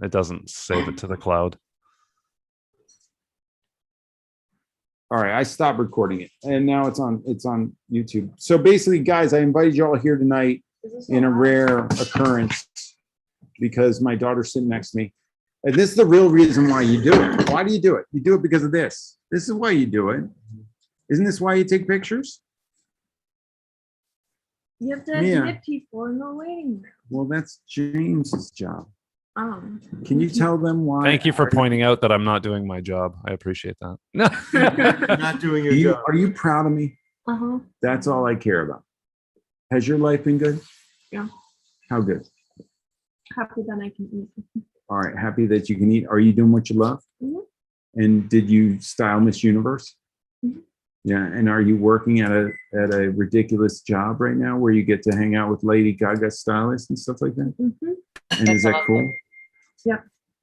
It doesn't save it to the cloud. All right, I stopped recording it, and now it's on YouTube. So basically, guys, I invited you all here tonight in a rare occurrence because my daughter's sitting next to me. And this is the real reason why you do it. Why do you do it? You do it because of this. This is why you do it. Isn't this why you take pictures? You have to admit people in the waiting room. Well, that's James's job. Can you tell them why? Thank you for pointing out that I'm not doing my job. I appreciate that. No. You're not doing your job. Are you proud of me? That's all I care about. Has your life been good? Yeah. How good? Happy that I can eat. All right, happy that you can eat. Are you doing what you love? And did you style Miss Universe? Yeah, and are you working at a ridiculous job right now where you get to hang out with Lady Gaga stylists and stuff like that? And is that cool? Yeah.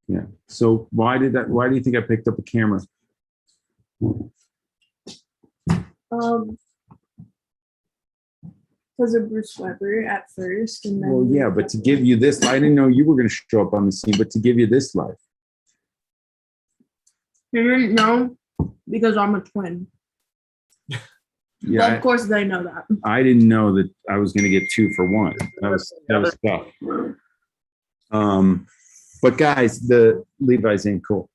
Yeah. So why do you think I picked up a camera? Because of Bruce Weber at first, and then. Well, yeah, but to give you this, I didn't know you were going to show up on the scene, but to give you this life. You didn't know because I'm a twin. Yeah, well, of course they know that. I didn't know that I was going to get 2 for 1. That was tough. But guys, the Levi's ain't cool.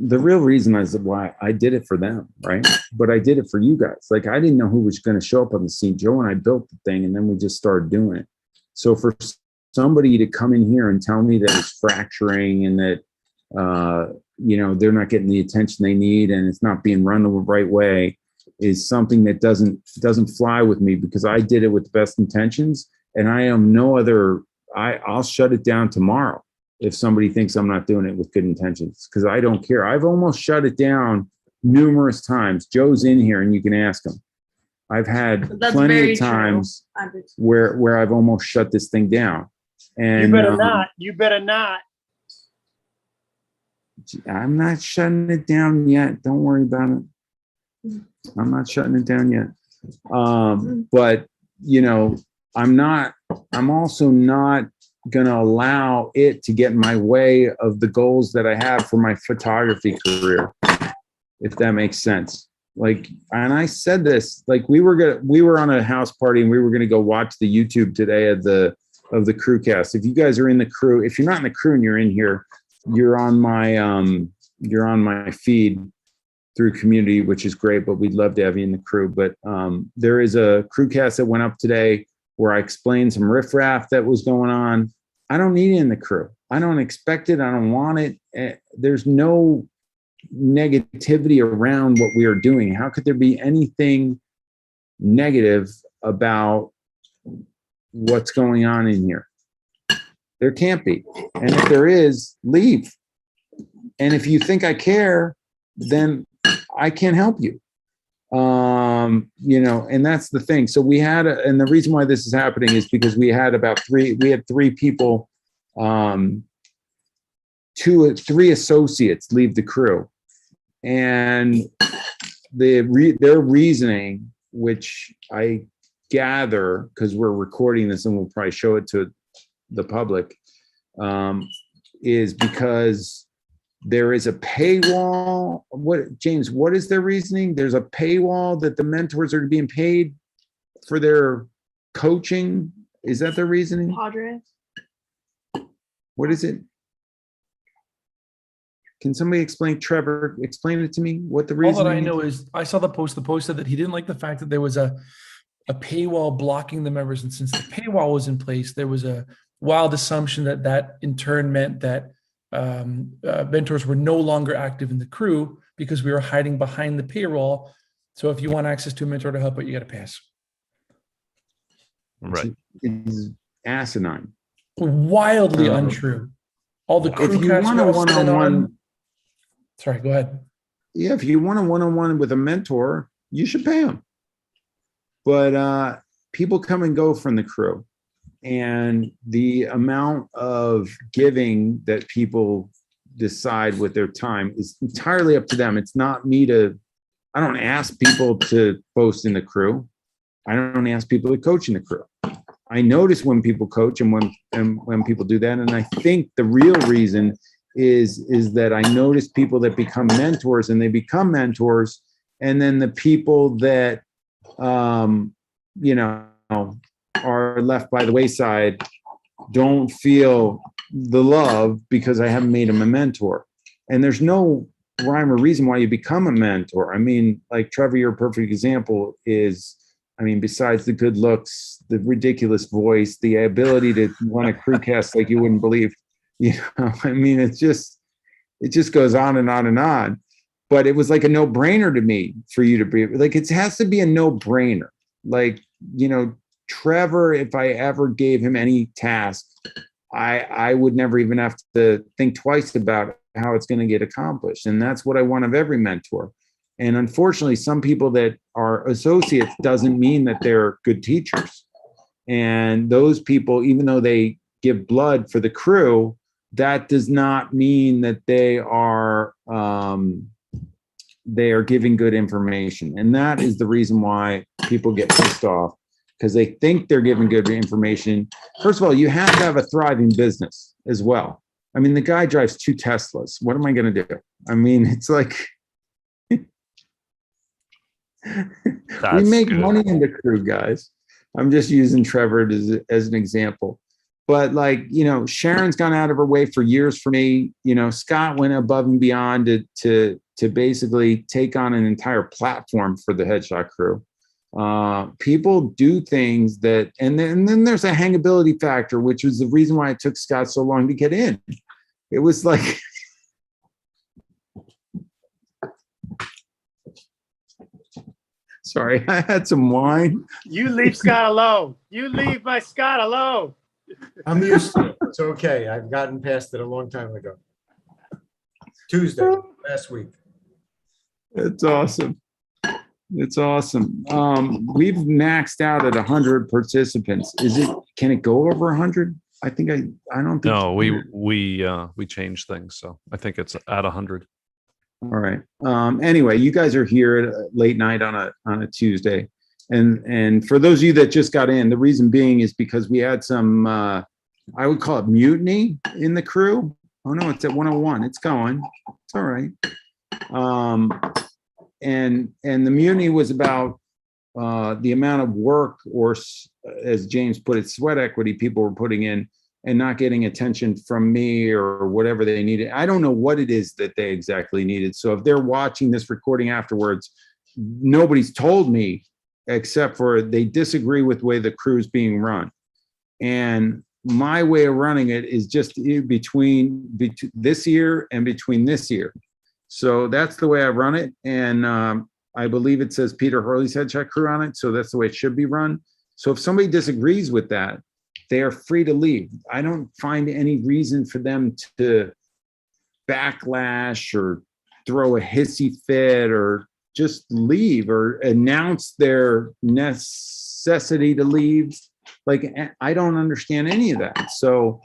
The real reason is why I did it for them, right? But I did it for you guys. Like, I didn't know who was going to show up on the scene. Joe and I built the thing, and then we just started doing it. So for somebody to come in here and tell me that it's fracturing and that they're not getting the attention they need and it's not being run the right way is something that doesn't fly with me, because I did it with the best intentions, and I am no other. I'll shut it down tomorrow if somebody thinks I'm not doing it with good intentions, because I don't care. I've almost shut it down numerous times. Joe's in here and you can ask him. I've had plenty of times where I've almost shut this thing down. And you better not. You better not. I'm not shutting it down yet. Don't worry about it. I'm not shutting it down yet. But I'm also not going to allow it to get in my way of the goals that I have for my photography career, if that makes sense. Like, and I said this, like we were on a house party and we were going to go watch the YouTube today of the crew cast. If you guys are in the crew, if you're not in the crew and you're in here, you're on my feed through community, which is great, but we'd love to have you in the crew. But there is a crew cast that went up today where I explained some riff raff that was going on. I don't need it in the crew. I don't expect it. I don't want it. There's no negativity around what we are doing. How could there be anything negative about what's going on in here? There can't be. And if there is, leave. And if you think I care, then I can't help you. And that's the thing. So we had, and the reason why this is happening is because we had three people, 3 associates leave the crew. And their reasoning, which I gather, because we're recording this and we'll probably show it to the public, is because there is a paywall. James, what is their reasoning? There's a paywall that the mentors are being paid for their coaching. Is that their reasoning? Padres. What is it? Can somebody explain, Trevor, explain it to me, what the reason? All that I know is I saw the post. The post said that he didn't like the fact that there was a paywall blocking the members. And since the paywall was in place, there was a wild assumption that in turn meant that mentors were no longer active in the crew because we were hiding behind the payroll. So if you want access to a mentor to help out, you got to pay us. Right. It's asinine. Wildly untrue. All the crew if you want a one-on-one, sorry, go ahead. Yeah, if you want a one-on-one with a mentor, you should pay them. But people come and go from the crew. And the amount of giving that people decide with their time is entirely up to them. It's not me I don't ask people to post in the crew. I don't ask people to coach in the crew. I notice when people coach and when people do that. And I think the real reason is that I notice people that become mentors, and they become mentors. And then the people that, you know, are left by the wayside don't feel the love because I haven't made them a mentor. And there's no rhyme or reason why you become a mentor. I mean, like Trevor, your perfect example is, I mean, besides the good looks, the ridiculous voice, the ability to run a crew cast like you wouldn't believe, you know, I mean, it just goes on and on and on. But it was like a no-brainer to me for you to be like, it has to be a no-brainer. Like, you know, Trevor, if I ever gave him any task, I would never even have to think twice about how it's going to get accomplished. And that's what I want of every mentor. And unfortunately, some people that are associates doesn't mean that they're good teachers. And those people, even though they give blood for the crew, that does not mean that they are giving good information. And that is the reason why people get pissed off, because they think they're giving good information. First of all, you have to have a thriving business as well. I mean, the guy drives 2 Teslas. What am I going to do? I mean, it's like, we make money in the crew, guys. I'm just using Trevor as an example. But like, you know, Sharon's gone out of her way for years for me. You know, Scott went above and beyond to basically take on an entire platform for the Headshot crew. People do things that, and then there's a hangability factor, which was the reason why it took Scott so long to get in. It was like, sorry, I had some wine. You leave Scott alone. You leave my Scott alone. I'm used to it. It's okay. I've gotten past it a long time ago. Tuesday, last week. It's awesome. It's awesome. We've maxed out at 100 participants. Can it go over 100? I don't think. No, we changed things. So I think it's at 100. All right. Anyway, you guys are here at late night on a Tuesday. And for those of you that just got in, the reason being is because we had some, I would call it mutiny in the crew. Oh no, it's at 101. It's going. It's all right. And the mutiny was about the amount of work, or as James put it, sweat equity people were putting in and not getting attention from me or whatever they needed. I don't know what it is that they exactly needed. So if they're watching this recording afterwards, nobody's told me except for they disagree with the way the crew is being run. And my way of running it is just between this year and between this year. So that's the way I run it. And I believe it says Peter Hurley's Headshot crew on it. So that's the way it should be run. So if somebody disagrees with that, they are free to leave. I don't find any reason for them to backlash or throw a hissy fit or just leave or announce their necessity to leave. Like, I don't understand any of that. So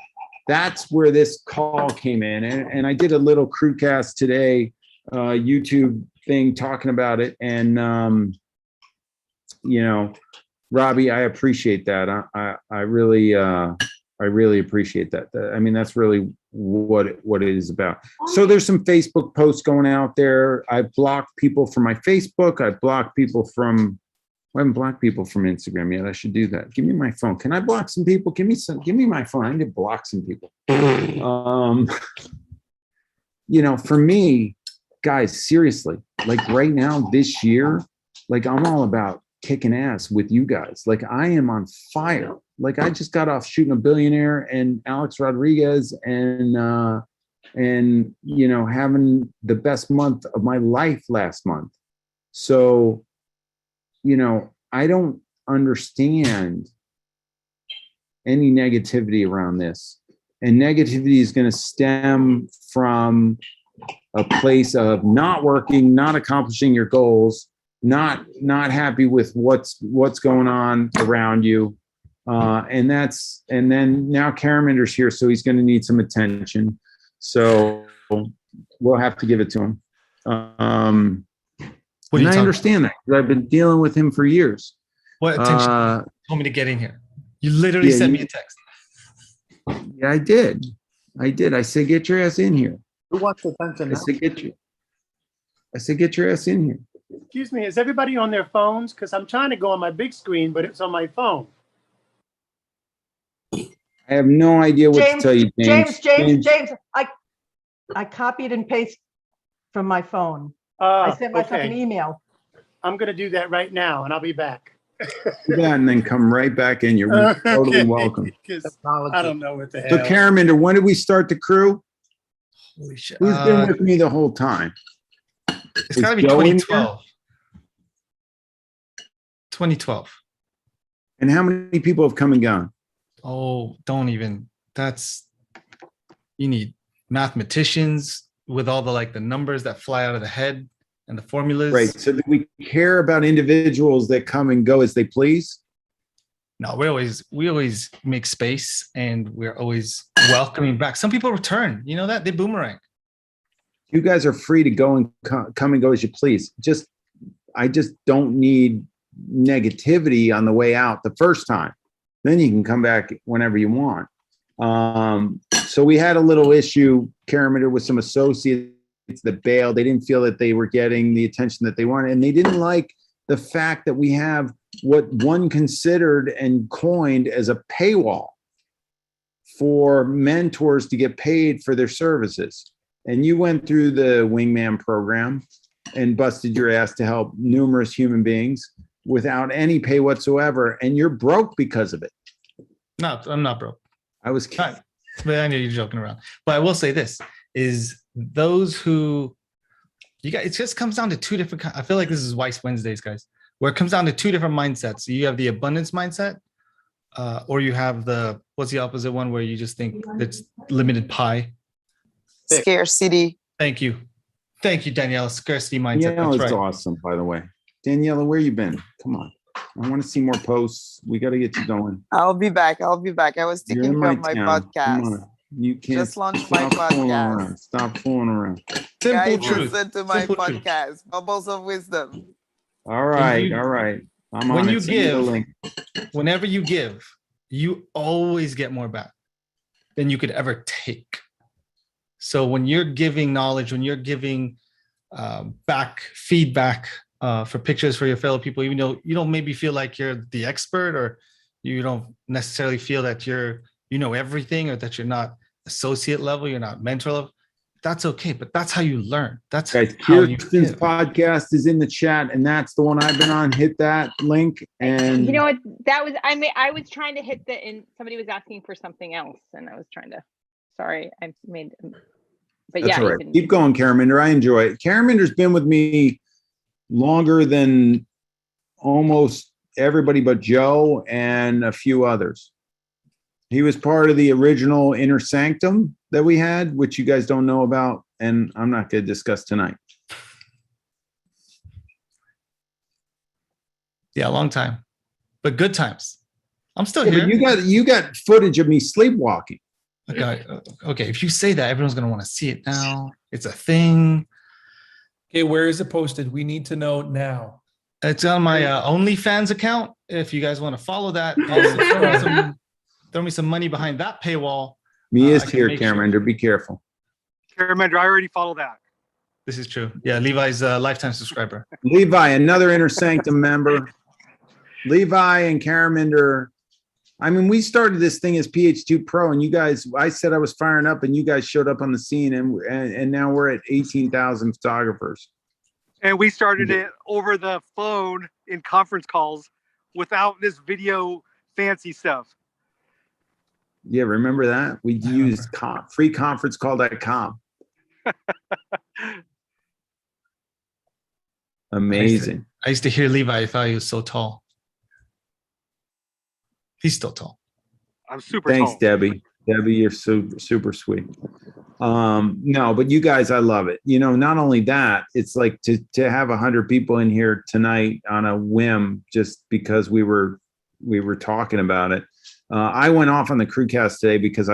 that's where this call came in. And I did a little crewcast today, YouTube thing talking about it. And, you know, Robbie, I appreciate that. I really appreciate that. I mean, that's really what it is about. So there's some Facebook posts going out there. I've blocked people from my Facebook. I've blocked people from, I haven't blocked people from Instagram yet. I should do that. Give me my phone. Can I block some people? Give me my phone. I need to block some people. You know, for me, guys, seriously, like right now, this year, like I'm all about kicking ass with you guys. Like I am on fire. Like I just got off shooting a billionaire and Alex Rodriguez and you know, having the best month of my life last month. So, you know, I don't understand any negativity around this. And negativity is going to stem from a place of not working, not accomplishing your goals, not happy with what's going on around you. And then now Caraminder's here, so he's going to need some attention. So we'll have to give it to him. And I understand that because I've been dealing with him for years. What attention told me to get in here? You literally Yeah, sent you- me a text. Yeah, I did. I said, get your ass in here. Who wants attention I now? said, get your ass in here. Excuse me, is everybody on their phones? Because I'm trying to go on my big screen, but it's on my phone. I have no idea what to tell you, James. James, I copied and pasted from my phone. I sent myself an Okay. email. I'm going to do that right now, and I'll be back. Do that and then come right back in. You're totally Okay, welcome. 'cause I don't know what the hell. So, Caraminder, when did we start the crew? Holy shit. Who's been with me the whole time? It's got to be Joe in there? 2012. 2012. And how many people have come and gone? Oh, don't even. You need mathematicians with all the numbers that fly out of the head and the formulas. Right. So, do we care about individuals that come and go as they please? No, we always make space, and we're always welcoming back. Some people return. You know that they boomerang. You guys are free to go and come and go as you please. I just don't need negativity on the way out the first time. Then you can come back whenever you want. So we had a little issue, Caraminder, with some associates that bailed. They didn't feel that they were getting the attention that they wanted, and they didn't like the fact that we have what one considered and coined as a paywall for mentors to get paid for their services. And you went through the Wingman program and busted your ass to help numerous human beings without any pay whatsoever, and you're broke because of it. No, I'm not broke. I was kidding. But I know you're joking around. But I will say this is those who it just comes down to two different. I feel like this is Weiss Wednesdays, guys, where it comes down to two different mindsets. You have the abundance mindset, or you have what's the opposite one where you just think it's limited pie. Scarcity. Thank you, Danielle. Scarcity mindset. Yeah, That's it's right. awesome, by the way. Daniela, where you been? Come on. I want to see more posts. We got to get you going. I'll be back. I was You're taking in care of my town. Come podcast. on. You can't Just launched my stop fooling podcast. around. Stop fooling around. Simple Guys, truth. listen to my Simple truth. podcast, Bubbles of Wisdom. All right. you- All right. I'm when on you it. Send me the give- link. Whenever you give, you always get more back than you could ever take. So when you're giving knowledge, when you're giving back feedback for pictures for your fellow people, even though you don't maybe feel like you're the expert, or you don't necessarily feel that you know everything, or that you're not associate level, you're not mentor level, that's okay. But that's how you learn. That's Guys, how you Kirsten's give. podcast is in the chat, and that's the one I've been on. Hit that link. And You know what? That was I was trying to hit and somebody was asking for something else, and I was trying to. Sorry, I made. But that's yeah, all you right. can- Keep going, Caraminder. I enjoy it. Caraminder's been with me longer than almost everybody but Joe and a few others. He was part of the original Inner Sanctum that we had, which you guys don't know about, and I'm not going to discuss tonight. Yeah, a long time, but good times. I'm still Yeah, here. but you got footage of me sleepwalking. Okay, if you say that, everyone's gonna want to see it now. It's a thing. Okay, where is it posted? We need to know now. It's on my OnlyFans account. If you guys want to follow that, and throw me some money behind that paywall. Me is I can here, make sure. Caraminder. Be careful. Caraminder, I already follow that. This is true. Yeah, Levi's a lifetime subscriber. Levi, another Inner Sanctum member. Levi and Caraminder. I mean, we started this thing as PH2 Pro, and you guys, I said I was firing up, and you guys showed up on the scene, and now we're at 18,000 photographers. And we started it over the phone in conference calls without this video fancy stuff. Yeah, remember that? We used freeconferencecall.com. Amazing. I used to hear Levi. I thought he was so tall. He's still tall. I'm super Thanks, tall. Debbie. Debbie, you're super sweet. No, but you guys, I love it. You know, not only that, it's like to have 100 people in here tonight on a whim, just because we were talking about it. I went off on the crewcast today because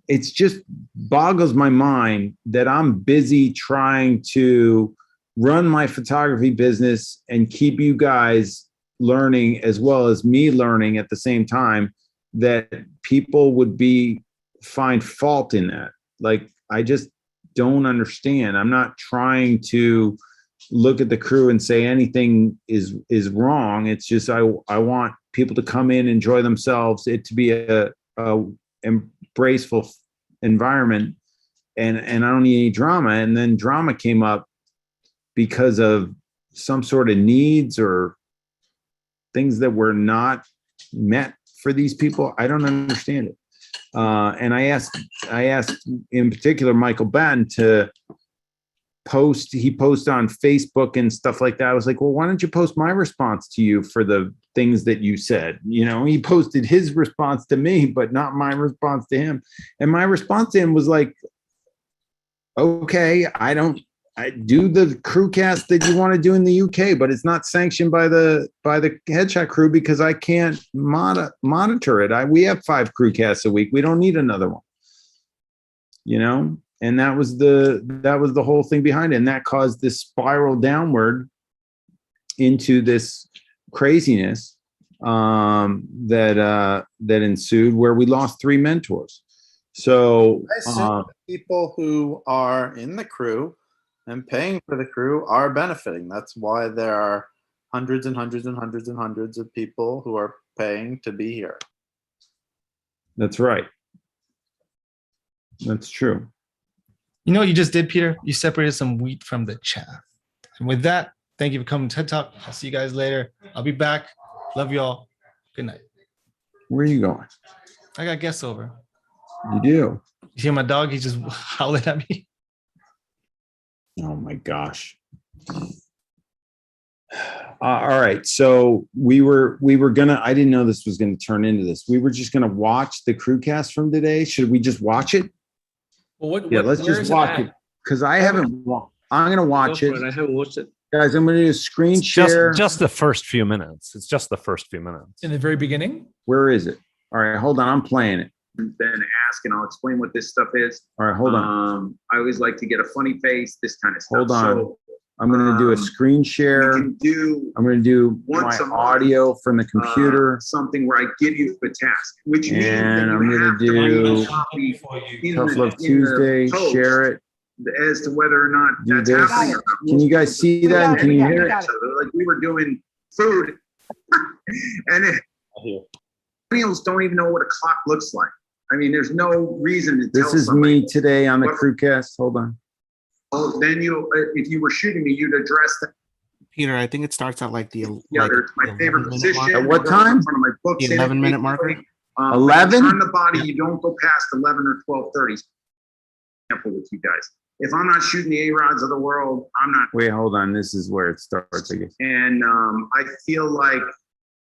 it just boggles my mind that I'm busy trying to run my photography business and keep you guys learning, as well as me learning at the same time, that people would find fault in that. Like, I just don't understand. I'm not trying to look at the crew and say anything is wrong. It's just, I want people to come in, enjoy themselves, it to be a embraceful environment, and I don't need any drama. And then drama came up because of some sort of needs or things that were not met for these people. I don't understand it. And I asked in particular Michael Batten to post. He posted on Facebook and stuff like that. I was like, well, why don't you post my response to you for the things that you said? You know, he posted his response to me, but not my response to him. And my response to him was like, okay, I do the crew cast that you want to do in the UK, but it's not sanctioned by the headshot crew because I can't monitor it. We have 5 crew casts a week. We don't need another one, you know? And that was the whole thing behind it. And that caused this spiral downward into this craziness that ensued, where we lost 3 mentors. So I assume people who are in the crew and paying for the crew are benefiting. That's why there are hundreds and hundreds and hundreds and hundreds of people who are paying to be here. That's right. That's true. You know what you just did, Peter? You separated some wheat from the chaff. And with that, thank you for coming to TED Talk. I'll see you guys later. I'll be back. Love you all. Good night. Where are you going? I got guests over. You do? You see my dog? He's just howling at me. Oh my gosh. All right. So we were gonna, I didn't know this was gonna turn into this. We were just gonna watch the crew cast from today. Should we just watch it? Well, Let's just watch it. Because I haven't, I'm gonna watch it. I haven't watched it. Guys, I'm gonna do a screen share. Just the first few minutes. It's just the first few minutes. In the very beginning? Where is it? All right, hold on. I'm playing it. Then ask and I'll explain what this stuff is. All right, hold on. I always like to get a funny face, this kind of stuff. Hold on. So, I'm going to do a screen share. I'm going to do my audio from the computer. Something where I give you the task, which means and I'm going to do Tough Love Tuesday, share it. As to whether or not that's happening. Can you guys see that? And can you hear it? So, like, we were doing food, and millennials don't even know what a clock looks like. I mean, there's no reason to tell This is somebody. me today on the crewcast. Hold on. Oh, then if you were shooting me, you'd address that. Peter, I think it starts at like the It's my favorite position. At what time? In front of my books. The 11-minute marker. 11? Turn the body. You don't go past 11 or 12:30. Example with you guys. If I'm not shooting the A-Rods of the world, I'm not. Wait, hold on. This is where it starts, I guess. And I feel like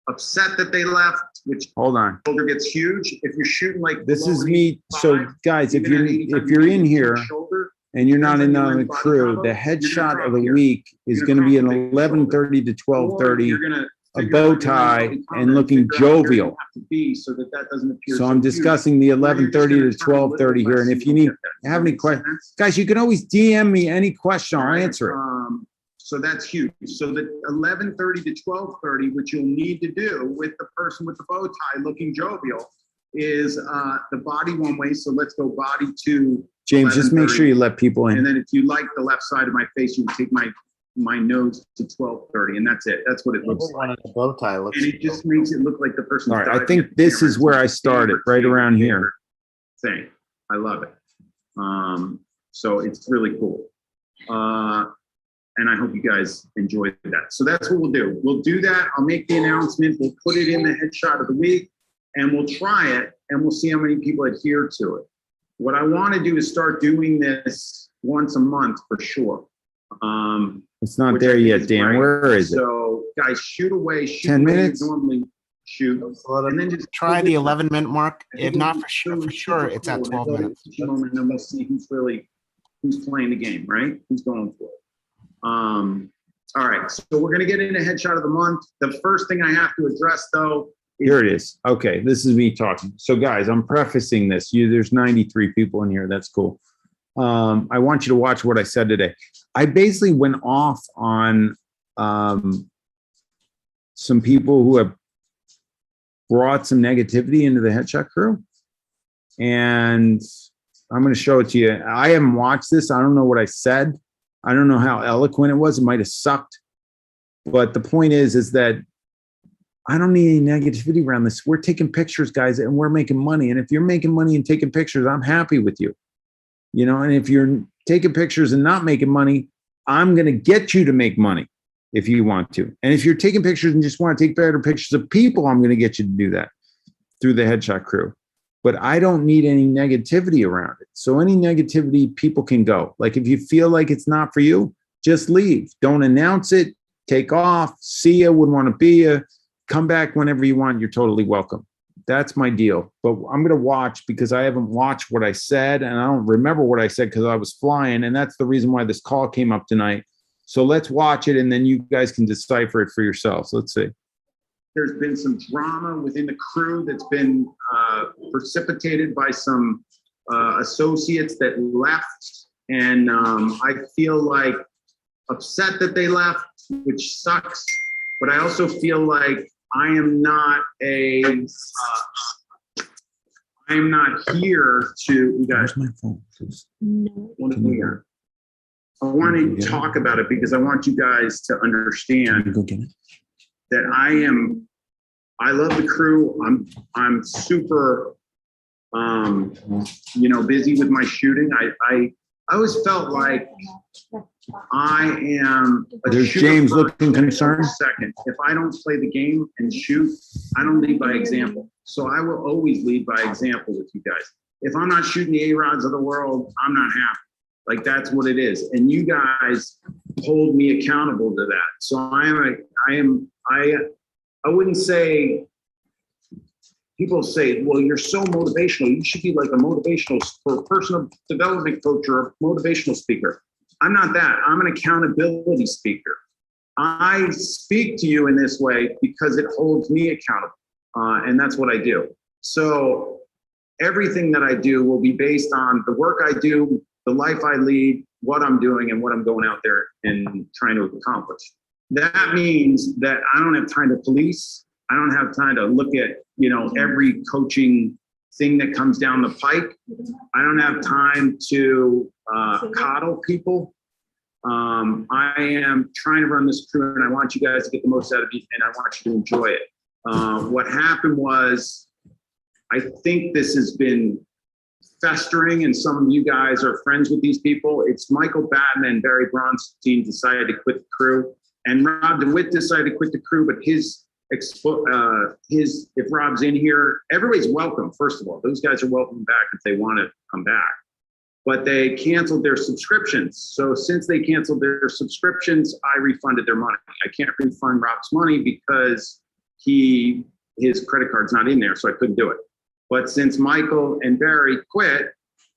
upset that they left, which hold on. Shoulder gets huge. If you're shooting like this is me. So guys, if you're in here and you're not in on the crew, the headshot of the week is going to be an 11:30 to 12:30, a bow tie and looking jovial. So I'm discussing the 11:30 to 12:30 here. And if you have any questions, guys, you can always DM me any question. I'll answer it. So that's huge. So the 11:30 to 12:30, what you'll need to do with the person with the bow tie looking jovial is the body one way. So let's go body to James, just make sure you let people in. And then if you like the left side of my face, you take my nose to 12:30, and that's it. That's what it looks like. The bow tie looks. And it just makes it look like the person. All right, I think this is where I started, right around here. Thing, I love it. So it's really cool. And I hope you guys enjoyed that. So that's what we'll do. We'll do that. I'll make the announcement. We'll put it in the headshot of the week, and we'll try it, and we'll see how many people adhere to it. What I want to do is start doing this once a month for sure. It's not there yet, Dan. Where is it? So guys, shoot away. Shoot 10 away minutes? normally shoot. And then just try the 11-minute mark. If not, for sure, it's at 12 minutes. And then we'll see who's playing the game, right? Who's going for it. All right, so we're going to get into headshot of the month. The first thing I have to address, though, here it is. Okay, this is me talking. So, guys, I'm prefacing this. There's 93 people in here. That's cool. I want you to watch what I said today. I basically went off on some people who have brought some negativity into the headshot crew. And I'm going to show it to you. I haven't watched this. I don't know what I said. I don't know how eloquent it was. It might have sucked. But the point is that I don't need any negativity around this. We're taking pictures, guys, and we're making money. And if you're making money and taking pictures, I'm happy with you. You know, and if you're taking pictures and not making money, I'm going to get you to make money if you want to. And if you're taking pictures and just want to take better pictures of people, I'm going to get you to do that through the headshot crew. But I don't need any negativity around it. So any negativity, people can go. Like if you feel like it's not for you, just leave. Don't announce it. Take off. See you. Wouldn't want to be you. Come back whenever you want. You're totally welcome. That's my deal. But I'm going to watch because I haven't watched what I said and I don't remember what I said because I was flying. And that's the reason why this call came up tonight. So let's watch it and then you guys can decipher it for yourselves. Let's see. There's been some drama within the crew that's been precipitated by some associates that left. And I feel like upset that they left, which sucks. But I also feel like I am not here to, you guys, my phone, please. I want to talk about it because I want you guys to understand that I love the crew. I'm super, busy with my shooting. I always felt like I am a There's shooter James first, looking concerned. second. If I don't play the game and shoot, I don't lead by example. So I will always lead by example with you guys. If I'm not shooting the A-Rods of the world, I'm not happy. Like that's what it is. And you guys hold me accountable to that. So I wouldn't say, people say, well, you're so motivational. You should be like a motivational for personal development coach or a motivational speaker. I'm not that. I'm an accountability speaker. I speak to you in this way because it holds me accountable. And that's what I do. So everything that I do will be based on the work I do, the life I lead, what I'm doing, and what I'm going out there and trying to accomplish. That means that I don't have time to police. I don't have time to look at, every coaching thing that comes down the pike. I don't have time to coddle people. I am trying to run this crew and I want you guys to get the most out of it and I want you to enjoy it. What happened was, I think this has been festering and some of you guys are friends with these people. It's Michael Batten and Barry Bronstein decided to quit the crew and Rob DeWitt decided to quit the crew, but if Rob's in here, everybody's welcome. First of all, those guys are welcome back if they want to come back, but they canceled their subscriptions. So since they canceled their subscriptions, I refunded their money. I can't refund Rob's money because his credit card's not in there, so I couldn't do it. But since Michael and Barry quit,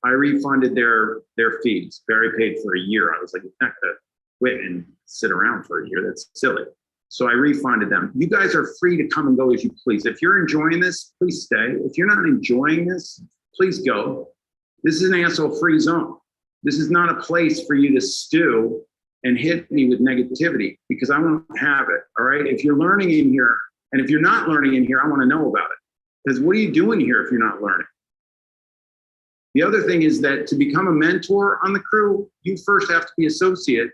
I refunded their fees. Barry paid for a year. I was like, you're not gonna quit and sit around for a year. That's silly. So I refunded them. You guys are free to come and go as you please. If you're enjoying this, please stay. If you're not enjoying this, please go. This is an asshole-free zone. This is not a place for you to stew and hit me with negativity because I won't have it, all right? If you're learning in here, and if you're not learning in here, I wanna know about it. Because what are you doing here if you're not learning? The other thing is that to become a mentor on the crew, you first have to be associate.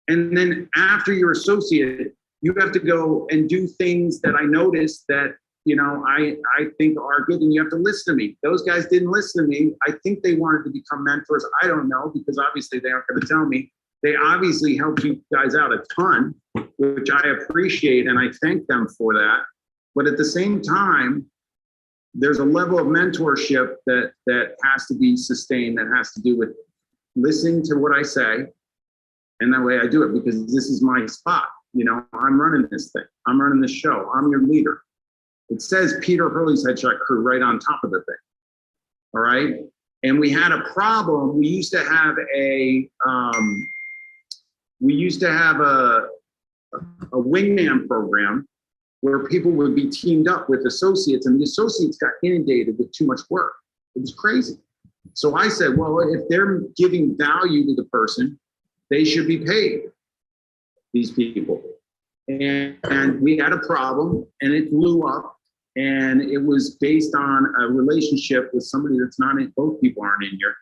And then after you're associate, you have to go and do things that I noticed that, I think are good and you have to listen to me. Those guys didn't listen to me. I think they wanted to become mentors. I don't know, because obviously they aren't going to tell me. They obviously helped you guys out a ton, which I appreciate and I thank them for that. But at the same time, there's a level of mentorship that has to be sustained, that has to do with listening to what I say. And that way I do it because this is my spot. I'm running this thing. I'm running this show. I'm your leader. It says Peter Hurley's Headshot Crew right on top of the thing. All right. And we had a problem. We used to have a wingman program where people would be teamed up with associates and the associates got inundated with too much work. It was crazy. So I said, well, if they're giving value to the person, they should be paid, these people. and we had a problem, and it blew up, and it was based on a relationship with somebody that's not in. Both people aren't in here,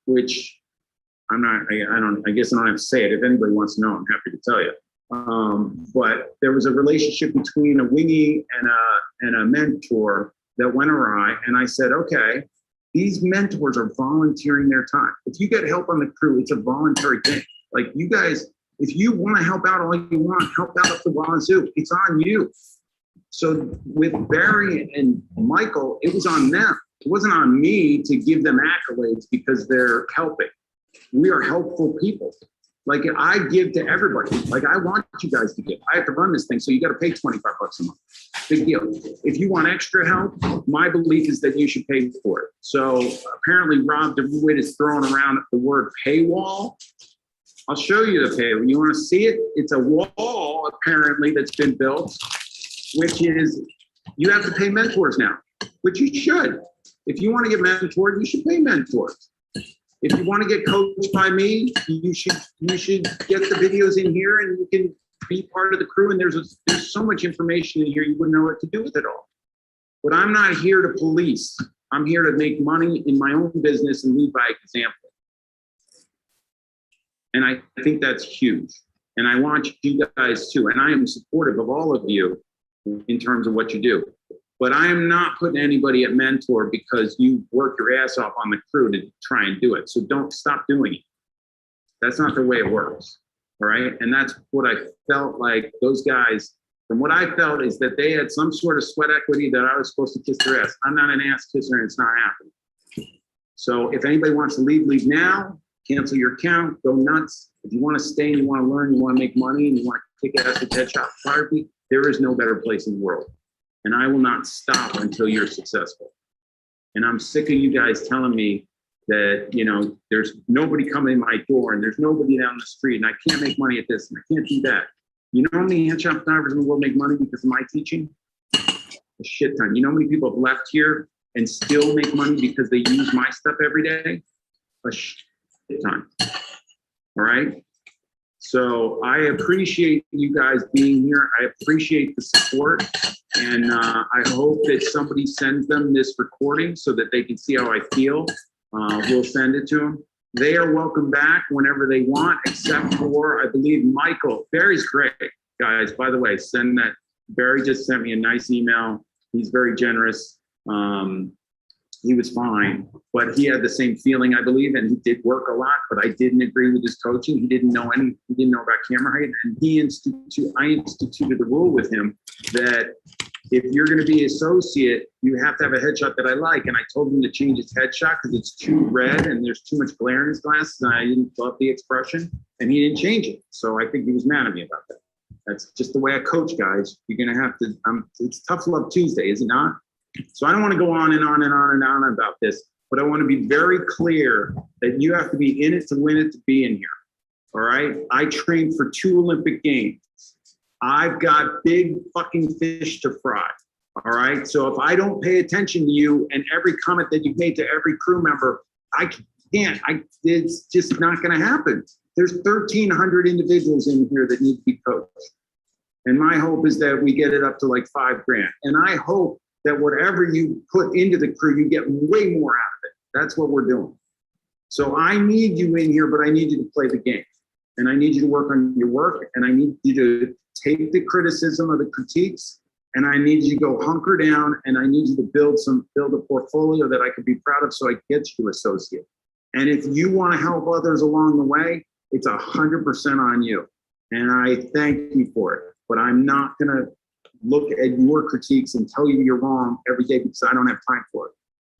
which I'm not. I guess I don't have to say it. If anybody wants to know, I'm happy to tell you. But there was a relationship between a wingee and a mentor that went awry, and I said, okay, these mentors are volunteering their time. If you get help on the crew, it's a voluntary thing. Like, you guys, if you want to help out all you want, help out up the wazoo. It's on you. So with Barry and Michael, it was on them. It wasn't on me to give them accolades because they're helping. We are helpful people. Like, I give to everybody. Like, I want you guys to give. I have to run this thing, so you got to pay 25 bucks a month. Big deal. If you want extra help, my belief is that you should pay for it. So apparently Rob DeWitt is throwing around the word paywall. I'll show you the paywall. You want to see it? It's a wall, apparently, that's been built, which is, you have to pay mentors now, which you should. If you want to get mentored, you should pay mentors. If you want to get coached by me, you should get the videos in here, and you can be part of the crew. And there's so much information in here, you wouldn't know what to do with it all. But I'm not here to police. I'm here to make money in my own business and lead by example. And I think that's huge. And I want you guys too. And I am supportive of all of you in terms of what you do. But I am not putting anybody at mentor because you work your ass off on the crew to try and do it. So don't stop doing it. That's not the way it works. All right. And that's what I felt like those guys, from what I felt, is that they had some sort of sweat equity that I was supposed to kiss their ass. I'm not an ass kisser, and it's not happening. So if anybody wants to leave now, cancel your account, go nuts. If you want to stay and you want to learn, you want to make money, and you want to kick ass with headshot photography, there is no better place in the world. And I will not stop until you're successful. And I'm sick of you guys telling me that, you know, there's nobody coming in my door, and there's nobody down the street, and I can't make money at this, and I can't do that. You know how many headshot photographers in the world make money because of my teaching? A shit ton. You know how many people have left here and still make money because they use my stuff every day? A shit ton. All right? So I appreciate you guys being here. I appreciate the support. And I hope that somebody sends them this recording so that they can see how I feel. We'll send it to them. They are welcome back whenever they want, except for, I believe, Michael. Barry's great, guys. By the way, send that. Barry just sent me a nice email. He's very generous. He was fine, but he had the same feeling, I believe, and he did work a lot, but I didn't agree with his coaching. He didn't know about camera height, and I instituted a rule with him that if you're going to be associate, you have to have a headshot that I like. And I told him to change his headshot because it's too red and there's too much glare in his glasses, and I didn't love the expression, and he didn't change it. So I think he was mad at me about that. That's just the way I coach, guys. You're going to have to, it's tough love Tuesday, is it not? So I don't want to go on and on and on and on about this, but I want to be very clear that you have to be in it to win it to be in here. All right. I trained for 2 Olympic Games. I've got big fucking fish to fry. All right. So if I don't pay attention to you and every comment that you've made to every crew member, I can't. It's just not going to happen. There's 1,300 individuals in here that need to be coached. And my hope is that we get it up to like $5,000. And I hope that whatever you put into the crew, you get way more out of it. That's what we're doing. So I need you in here, but I need you to play the game. And I need you to work on your work. And I need you to take the criticism of the critiques. And I need you to go hunker down. And I need you to build a portfolio that I could be proud of so I get you associate. And if you want to help others along the way, it's 100% on you. And I thank you for it. But I'm not going to look at your critiques and tell you you're wrong every day because I don't have time for it.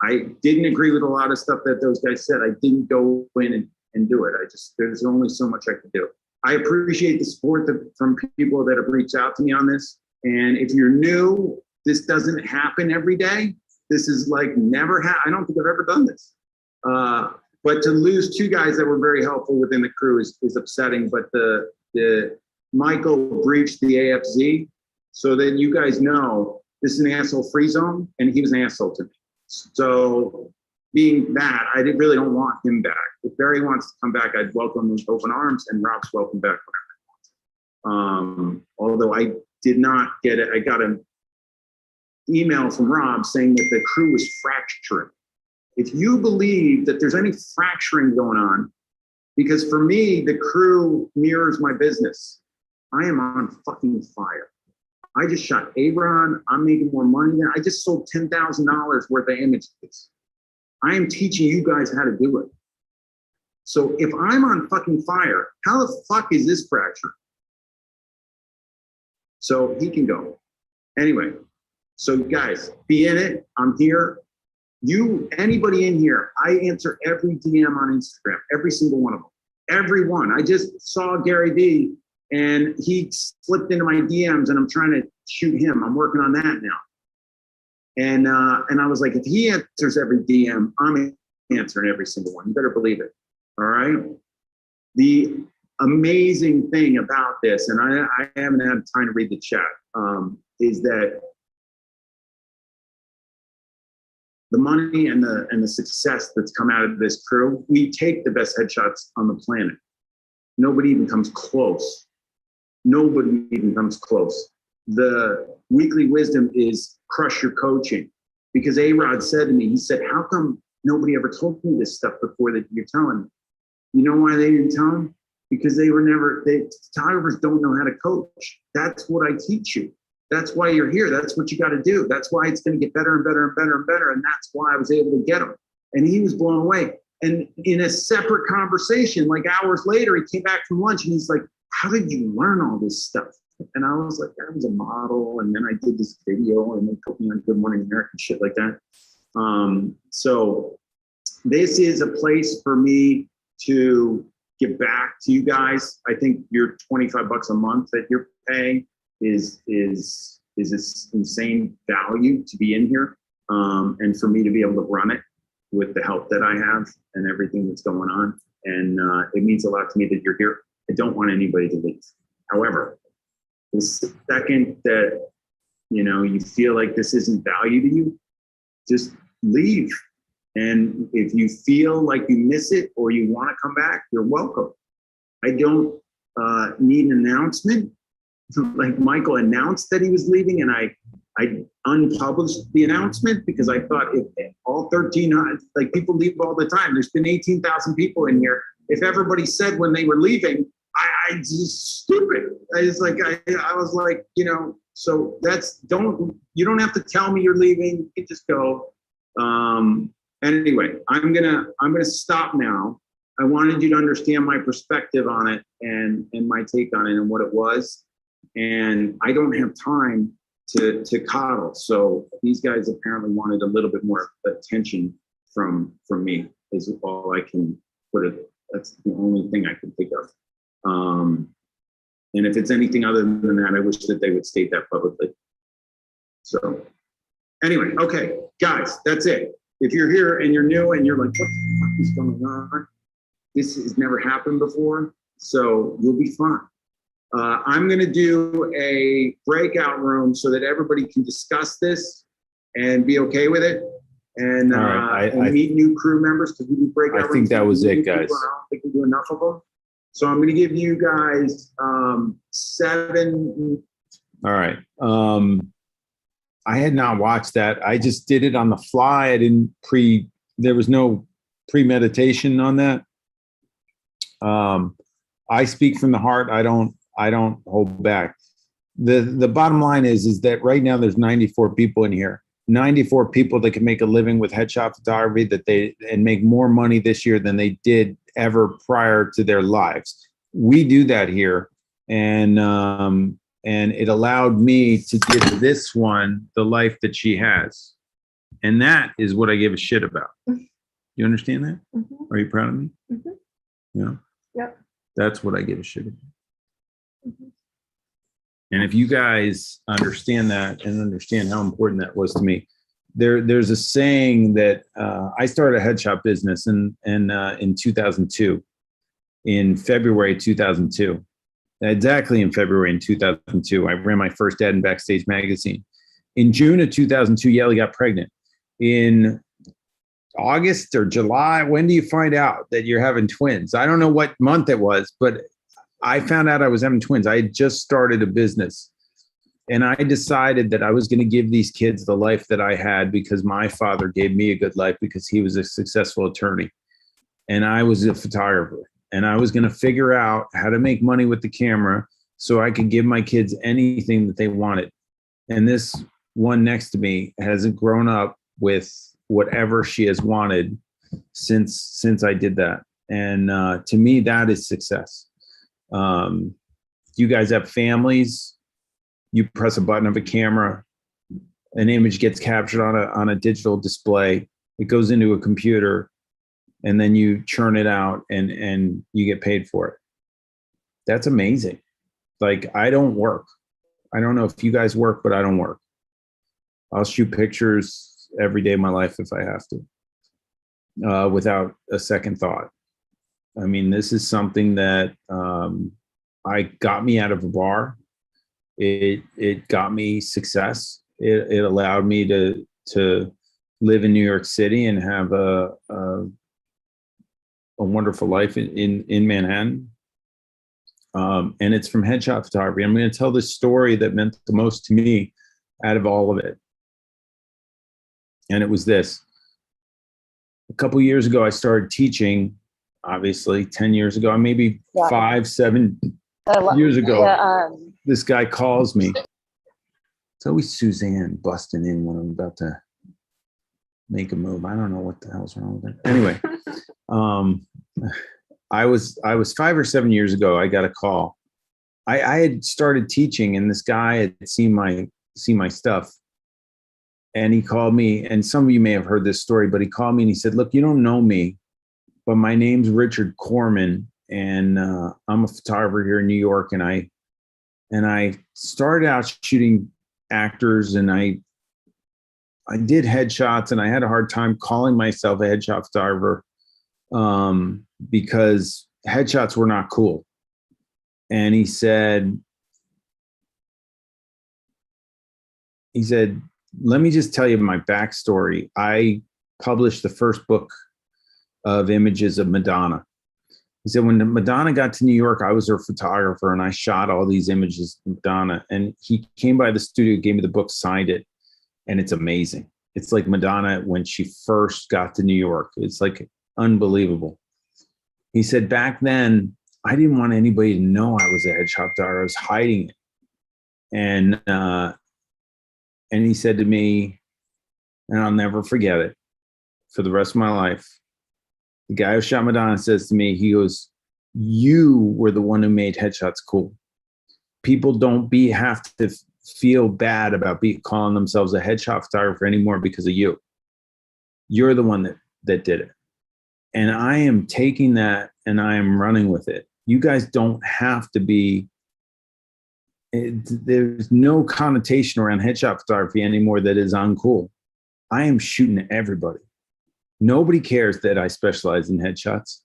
I didn't agree with a lot of stuff that those guys said. I didn't go in and do it. There's only so much I could do. I appreciate the support from people that have reached out to me on this. And if you're new, this doesn't happen every day. This is like never I don't think I've ever done this. But to lose 2 guys that were very helpful within the crew is upsetting. But the Michael breached the AFZ. So that you guys know, this is an asshole-free zone, and he was an asshole to me. So being that, I really don't want him back. If Barry wants to come back, I'd welcome him with open arms, and Rob's welcome back whenever he wants. Although I did not get it. I got an email from Rob saying that the crew was fracturing. If you believe that there's any fracturing going on, because for me, the crew mirrors my business. I am on fucking fire. I just shot A-Rod. I'm making more money than I just sold $10,000 worth of images. I am teaching you guys how to do it. So if I'm on fucking fire, how the fuck is this fracture? So he can go. Anyway, so guys, be in it. I'm here. You, anybody in here, I answer every DM on Instagram, every single one of them. Every one. I just saw Gary Vee and he slipped into my DMs and I'm trying to shoot him. I'm working on that now. And I was like, if he answers every DM, I'm answering every single one. You better believe it. All right. The amazing thing about this, and I haven't had time to read the chat, is that the money and the success that's come out of this crew, we take the best headshots on the planet. Nobody even comes close. Nobody even comes close. The weekly wisdom is crush your coaching. Because A-Rod said to me, he said, how come nobody ever told me this stuff before that you're telling me? You know why they didn't tell him? Because photographers don't know how to coach. That's what I teach you. That's why you're here. That's what you got to do. That's why it's going to get better and better and better and better. And that's why I was able to get him. And he was blown away. And in a separate conversation, like hours later, he came back from lunch and he's like, how did you learn all this stuff? And I was like, I was a model. And then I did this video and they put me on Good Morning America and shit like that. So this is a place for me to get back to you guys. I think your $25 a month that you're paying is this insane value to be in here. And for me to be able to run it with the help that I have and everything that's going on. And it means a lot to me that you're here. I don't want anybody to leave. However, the second that, you feel like this isn't value to you, just leave. And if you feel like you miss it or you want to come back, you're welcome. I don't need an announcement. Like Michael announced that he was leaving and I unpublished the announcement because I thought if all 1,300, like people leave all the time. There's been 18,000 people in here. If everybody said when they were leaving, I just stupid. I was like, so you don't have to tell me you're leaving. You can just go. Anyway, I'm gonna stop now. I wanted you to understand my perspective on it and my take on it and what it was. And I don't have time to coddle. So these guys apparently wanted a little bit more attention from me is all I can put it. That's the only thing I can think of. And if it's anything other than that, I wish that they would state that publicly. So anyway, okay, guys, that's it. If you're here and you're new and you're like, what the fuck is going on? This has never happened before. So you'll be fine. I'm going to do a breakout room so that everybody can discuss this and be okay with it. And, and meet new crew members because we do breakout rooms. I think that was it, guys. I don't think we do enough of them. So I'm going to give you guys 7. All right. I had not watched that. I just did it on the fly. There was no premeditation on that. I speak from the heart. I don't hold back. The bottom line is that right now there's 94 people in here. 94 people that can make a living with headshot photography and make more money this year than they did ever prior to their lives. We do that here. And it allowed me to give this one the life that she has. And that is what I give a shit about. You understand that? Mm-hmm. Are you proud of me? Mm-hmm. Yeah. Yep. That's what I give a shit about. Mm-hmm. And if you guys understand that and understand how important that was to me, there's a saying that I started a headshot business in 2002, in February 2002. Exactly in February in 2002, I ran my first ad in Backstage magazine. In June of 2002, Yelly got pregnant. In August or July, when do you find out that you're having twins? I don't know what month it was, but I found out I was having twins. I had just started a business, and I decided that I was going to give these kids the life that I had because my father gave me a good life because he was a successful attorney and I was a photographer, and I was going to figure out how to make money with the camera so I could give my kids anything that they wanted. And this one next to me hasn't grown up with whatever she has wanted since I did that. And to me, that is success. You guys have families. You press a button of a camera, an image gets captured on a digital display. It goes into a computer, and then you churn it out and you get paid for it. That's amazing. Like, I don't work. I don't know if you guys work, but I don't work. I'll shoot pictures every day of my life if I have to, without a second thought. I mean, this is something that I got me out of a bar. It got me success. It allowed me to live in New York City and have a wonderful life in Manhattan. And it's from headshot photography. I'm going to tell the story that meant the most to me out of all of it. And it was this. A couple years ago, I started teaching, obviously 10 years ago, maybe 5, 7 years ago. This guy calls me. It's always Suzanne busting in when I'm about to make a move. I don't know what the hell's wrong with it. Anyway, I was 5 or 7 years ago, I got a call. I had started teaching, and this guy had seen my stuff. And he called me, and some of you may have heard this story, but he called me and he said, look, you don't know me, but my name's Richard Corman, and I'm a photographer here in New York. And I started out shooting actors, and I did headshots, and I had a hard time calling myself a headshot photographer because headshots were not cool. And he said, let me just tell you my backstory. I published the first book of images of Madonna. He said, when Madonna got to New York, I was her photographer, and I shot all these images of Madonna. And he came by the studio, gave me the book, signed it, and it's amazing. It's like Madonna when she first got to New York. It's like unbelievable. He said, back then, I didn't want anybody to know I was a headshot photographer. I was hiding it. And he said to me, and I'll never forget it for the rest of my life, the guy who shot Madonna says to me, he goes, you were the one who made headshots cool. People don't have to feel bad about calling themselves a headshot photographer anymore because of you. You're the one that did it. And I am taking that and I am running with it. You guys don't have to be, there's no connotation around headshot photography anymore that is uncool. I am shooting everybody. Nobody cares that I specialize in headshots.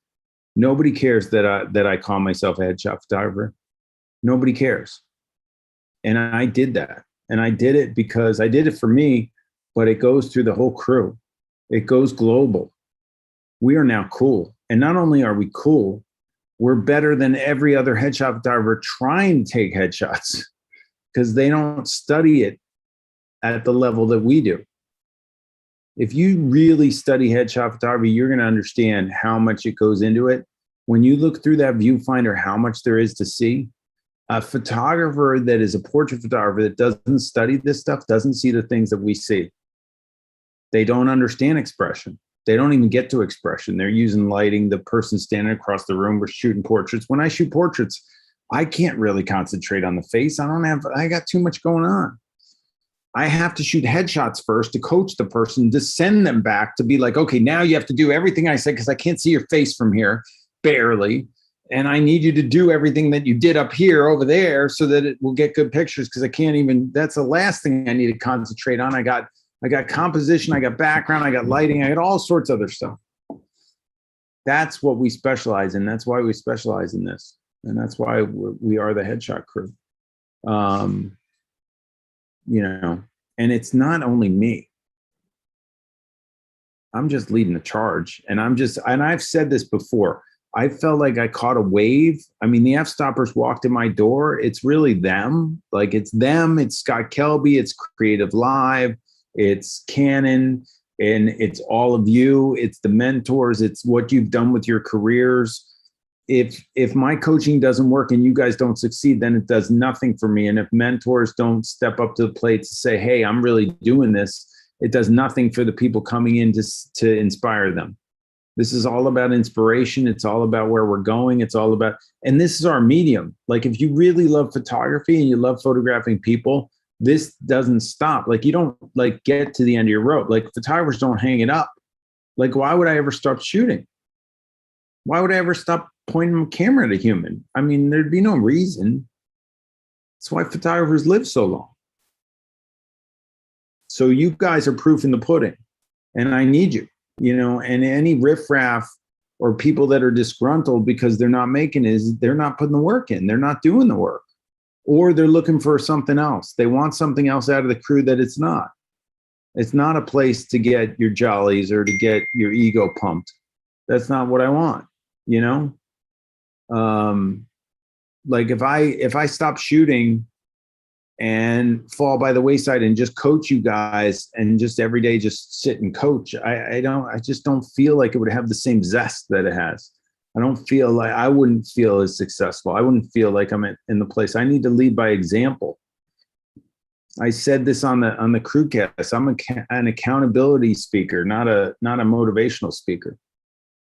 Nobody cares that I call myself a headshot photographer. Nobody cares. And I did that. And I did it because I did it for me, but it goes through the whole crew. It goes global. We are now cool. And not only are we cool, we're better than every other headshot photographer trying to take headshots because they don't study it at the level that we do. If you really study headshot photography, you're going to understand how much it goes into it. When you look through that viewfinder, how much there is to see. A photographer that is a portrait photographer that doesn't study this stuff doesn't see the things that we see. They don't understand expression. They don't even get to expression. They're using lighting. The person standing across the room, we're shooting portraits. When I shoot portraits, I can't really concentrate on the face. I got too much going on. I have to shoot headshots first to coach the person, to send them back to be like, okay, now you have to do everything I said because I can't see your face from here, barely. And I need you to do everything that you did up here over there so that it will get good pictures because I can't even, that's the last thing I need to concentrate on. I got composition, I got background, I got lighting, I got all sorts of other stuff. That's what we specialize in. That's why we specialize in this. And that's why we are the headshot crew. And it's not only me. I'm just leading the charge. And I've said this before, I felt like I caught a wave. I mean, the F-stoppers walked in my door. It's really them. Like it's them. It's Scott Kelby. It's Creative Live. It's Canon. And it's all of you. It's the mentors. It's what you've done with your careers. If my coaching doesn't work and you guys don't succeed, then it does nothing for me. And if mentors don't step up to the plate to say, hey, I'm really doing this, it does nothing for the people coming in to inspire them. This is all about inspiration. It's all about where we're going. It's all about, and this is our medium. Like if you really love photography and you love photographing people, this doesn't stop. Like you don't like get to the end of your rope. Like photographers don't hang it up. Like why would I ever stop shooting? Why would I ever stop pointing a camera at a human? I mean, there'd be no reason. That's why photographers live so long. So you guys are proof in the pudding, and I need you, you know, and any riffraff or people that are disgruntled because they're not making it, they're not putting the work in. They're not doing the work, or they're looking for something else. They want something else out of the crew that it's not. It's not a place to get your jollies or to get your ego pumped. That's not what I want, you know? Like if I stop shooting and fall by the wayside and just coach you guys and just every day just sit and coach, I just don't feel like it would have the same zest that it has. I don't feel like, I wouldn't feel as successful. I wouldn't feel like I'm in the place. I need to lead by example. I said this on the crewcast. I'm an accountability speaker, not a motivational speaker.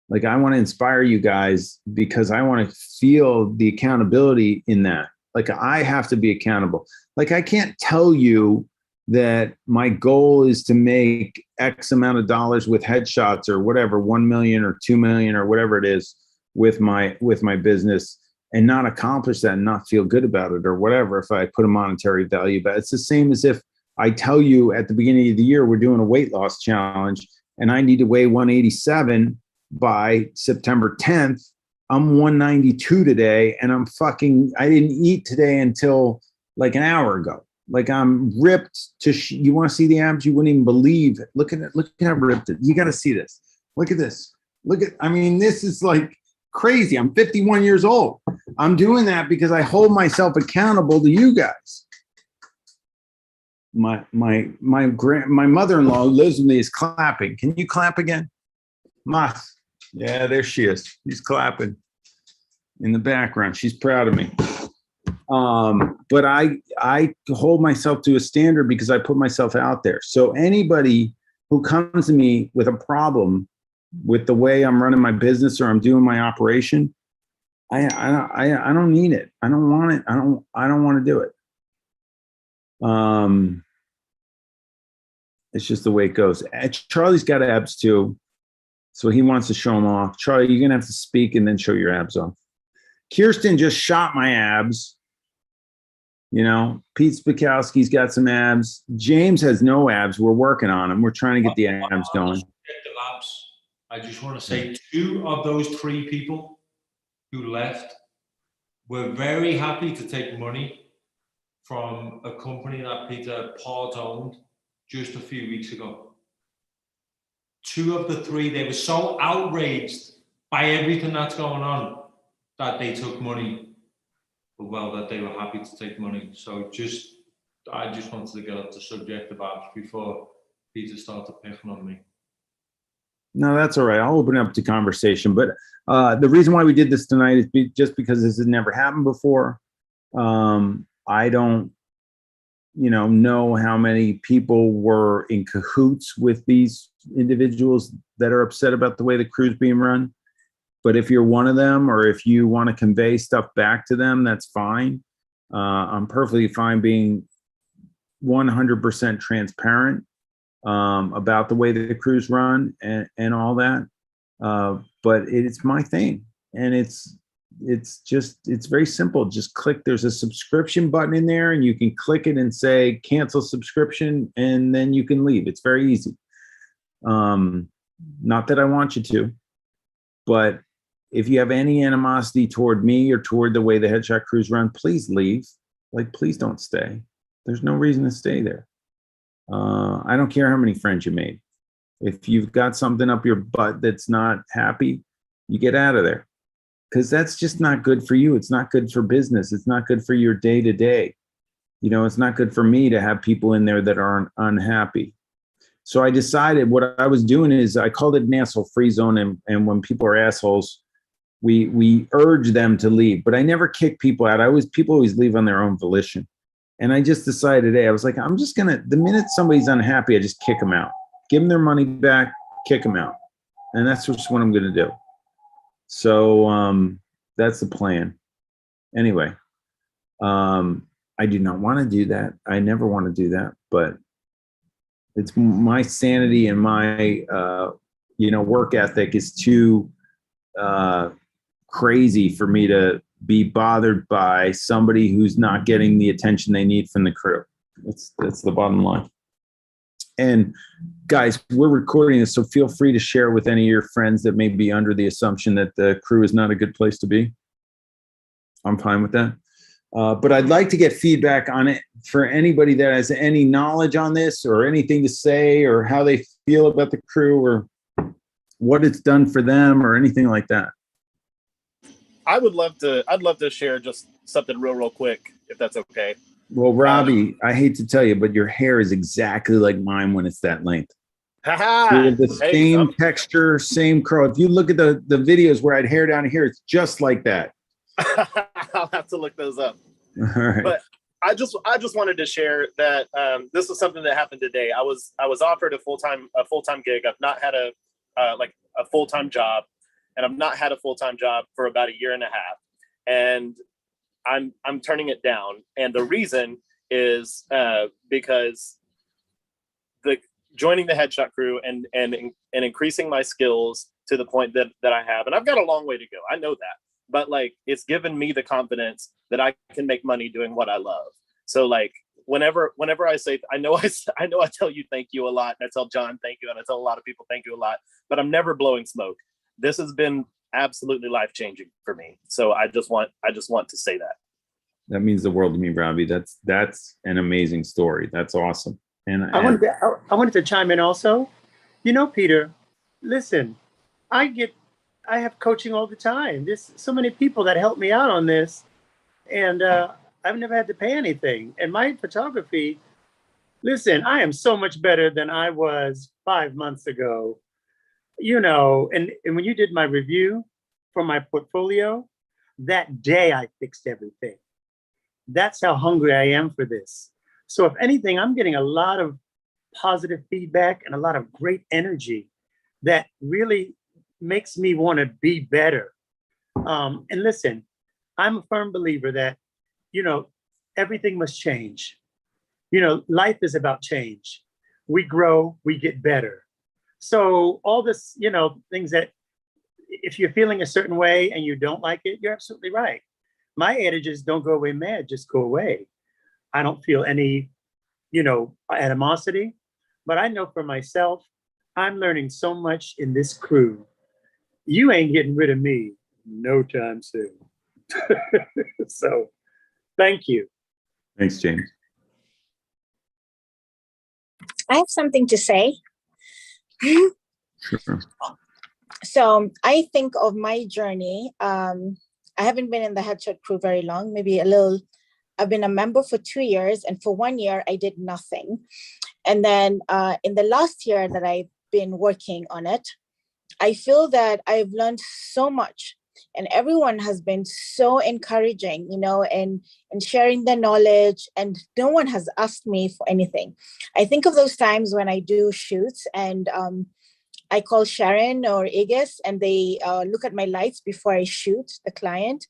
Like I want to inspire you guys because I want to feel the accountability in that. Like I have to be accountable. Like I can't tell you that my goal is to make X amount of dollars with headshots or whatever, 1 million or 2 million or whatever it is with my business and not accomplish that and not feel good about it or whatever if I put a monetary value. But it's the same as if I tell you at the beginning of the year we're doing a weight loss challenge and I need to weigh 187 by September 10th. I'm 192 today and I didn't eat today until like an hour ago. Like I'm ripped to, you want to see the abs? You wouldn't even believe it. Look at it. Look at how ripped it. You got to see this. Look at this. I mean, this is like crazy. I'm 51 years old. I'm doing that because I hold myself accountable to you guys. My mother-in-law who lives with me is clapping. Can you clap again? Mas. Yeah, there she is. She's clapping in the background. She's proud of me. But I hold myself to a standard because I put myself out there. So anybody who comes to me with a problem with the way I'm running my business or I'm doing my operation, I don't need it. I don't want it. I don't want to do it. It's just the way it goes. Charlie's got abs too. So he wants to show them off. Charlie, you're going to have to speak and then show your abs off. Kirsten just shot my abs. You know, Pete Spikowski's got some abs. James has no abs. We're working on them. We're trying to get the abs going. I just want to say 2 of those 3 people who left were very happy to take money from a company that Peter part owned just a few weeks ago. 2 of the 3, they were so outraged by everything that's going on that they took money. Well, that they were happy to take money. So I just wanted to get up the subject about before Peter started picking on me. No, that's all right. I'll open up to conversation. But the reason why we did this tonight is just because this has never happened before. I don't, know how many people were in cahoots with these individuals that are upset about the way the crew's being run. But if you're one of them, or if you want to convey stuff back to them, that's fine. I'm perfectly fine being 100% transparent about the way that the crews run and all that. But it's my thing. And it's very simple. Just click, there's a subscription button in there and you can click it and say cancel subscription and then you can leave. It's very easy. Not that I want you to, but if you have any animosity toward me or toward the way the headshot crews run, please leave. Like, please don't stay. There's no reason to stay there. I don't care how many friends you made. If you've got something up your butt that's not happy, you get out of there. because that's just not good for you. It's not good for business. It's not good for your day to day. You know, it's not good for me to have people in there that aren't unhappy. So I decided what I was doing is I called it an asshole free zone. And when people are assholes, we urge them to leave, but I never kick people out. People always leave on their own volition. And I just decided, hey, I was like, the minute somebody's unhappy, I just kick them out, give them their money back, kick them out. And that's just what I'm going to do. So that's the plan. Anyway, I do not want to do that. I never want to do that, but it's my sanity and my, work ethic is too crazy for me to be bothered by somebody who's not getting the attention they need from the crew. That's the bottom line. And guys, we're recording this, so feel free to share with any of your friends that may be under the assumption that the crew is not a good place to be. I'm fine with that. But I'd like to get feedback on it for anybody that has any knowledge on this or anything to say or how they feel about the crew or what it's done for them or anything like that. I'd love to share just something real quick, if that's okay. Well, Robbie, I hate to tell you, but your hair is exactly like mine when it's that length. We have the same texture, same curl. If you look at the videos where I had hair down here, it's just like that. I'll have to look those up. All right. But I just wanted to share that this was something that happened today. I was offered a full-time gig. I've not had a full-time job, and I've not had a full-time job for about a year and a half. And I'm turning it down. And the reason is because joining the headshot crew and increasing my skills to the point that I have, and I've got a long way to go. I know that. But like, it's given me the confidence that I can make money doing what I love. So like, whenever I say, I know I tell you thank you a lot, and I tell John thank you, and I tell a lot of people thank you a lot, but I'm never blowing smoke. This has been absolutely life-changing for me. So I just want to say that. That means the world to me, Robbie. That's an amazing story. That's awesome. And I wanted to chime in also. You know, Peter, listen, I have coaching all the time. There's so many people that help me out on this, and I've never had to pay anything. And my photography, listen, I am so much better than I was 5 months ago. You know, and when you did my review for my portfolio, that day I fixed everything. That's how hungry I am for this. So if anything, I'm getting a lot of positive feedback and a lot of great energy that really makes me want to be better. And listen, I'm a firm believer that, you know, everything must change. You know, life is about change. We grow, we get better. So all this, you know, things that if you're feeling a certain way and you don't like it, you're absolutely right. My adage is don't go away mad, just go away. I don't feel any, you know, animosity, but I know for myself, I'm learning so much in this crew. You ain't getting rid of me no time soon. So thank you. Thanks, James. I have something to say. Sure. So I think of my journey. I haven't been in the headshot crew very long, maybe a little. I've been a member for 2 years, and for 1 year, I did nothing. And then in the last year that I've been working on it, I feel that I've learned so much, and everyone has been so encouraging, you know, and sharing their knowledge, and no one has asked me for anything. I think of those times when I do shoots and I call Sharon or Aegis, and they look at my lights before I shoot the client.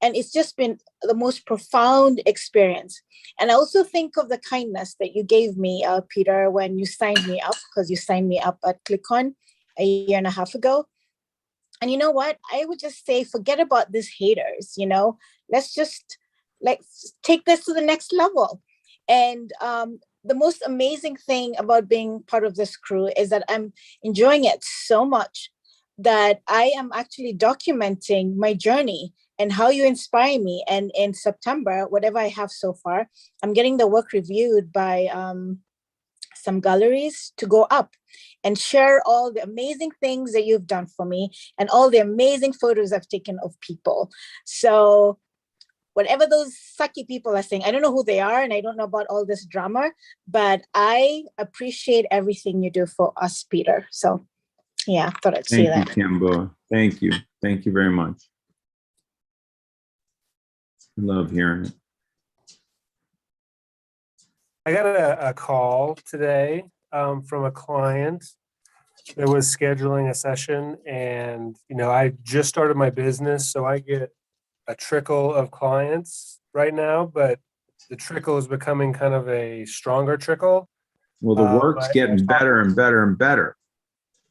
And it's just been the most profound experience. And I also think of the kindness that you gave me, Peter, when you signed me up, because you signed me up at ClickOn a year and a half ago. And you know what? I would just say, forget about these haters, you know, let's just take this to the next level. And the most amazing thing about being part of this crew is that I'm enjoying it so much that I am actually documenting my journey and how you inspire me. And in September, whatever I have so far, I'm getting the work reviewed by some galleries to go up and share all the amazing things that you've done for me and all the amazing photos I've taken of people. So whatever those sucky people are saying, I don't know who they are and I don't know about all this drama, but I appreciate everything you do for us, Peter. So yeah, thought I'd say that. Thank you, Kimbo. Thank you. Thank you very much. Love hearing it. I got a call today from a client that was scheduling a session, and I just started my business, so I get a trickle of clients right now, but the trickle is becoming kind of a stronger trickle. Well, the work's getting better and better and better.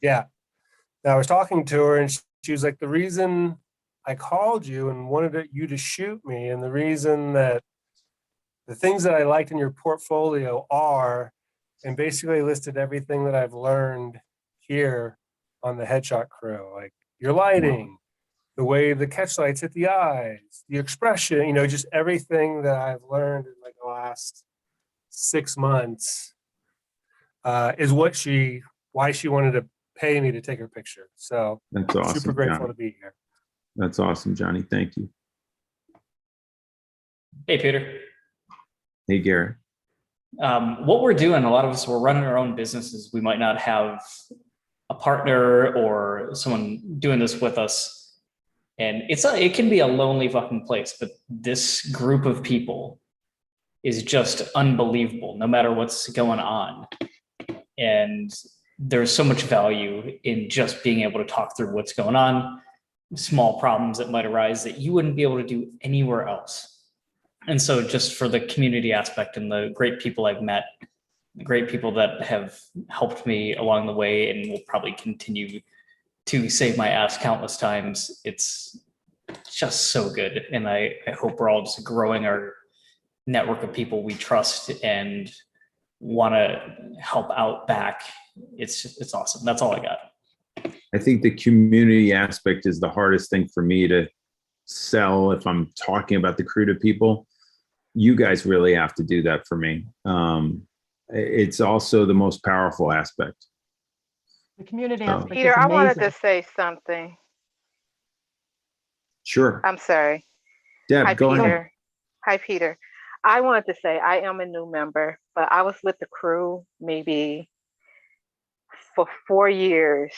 Yeah. Now, I was talking to her and she was like, the reason I called you and wanted you to shoot me, and the reason that the things that I liked in your portfolio are, and basically listed everything that I've learned here on the Headshot Crew, like your lighting, the way the catch lights hit the eyes, the expression, just everything that I've learned in like the last 6 months is why she wanted to pay me to take her picture. So that's awesome. Super grateful Johnny. to be here. That's awesome, Johnny. Thank you. Hey, Peter. Hey, Gary. What we're doing, a lot of us, we're running our own businesses. We might not have a partner or someone doing this with us. And it can be a lonely fucking place, but this group of people is just unbelievable, no matter what's going on. And there's so much value in just being able to talk through what's going on, small problems that might arise that you wouldn't be able to do anywhere else. And so just for the community aspect and the great people I've met, the great people that have helped me along the way and will probably continue to save my ass countless times, it's just so good. And I hope we're all just growing our network of people we trust and want to help out back. It's awesome. That's all I got. I think the community aspect is the hardest thing for me to sell if I'm talking about the crew to people. You guys really have to do that for me. It's also the most powerful aspect. The community aspect Peter, is I amazing. wanted to say something. Sure. I'm sorry. Deb, Hi, go Peter. ahead. Hi, Peter. I wanted to say I am a new member, but I was with the crew maybe for 4 years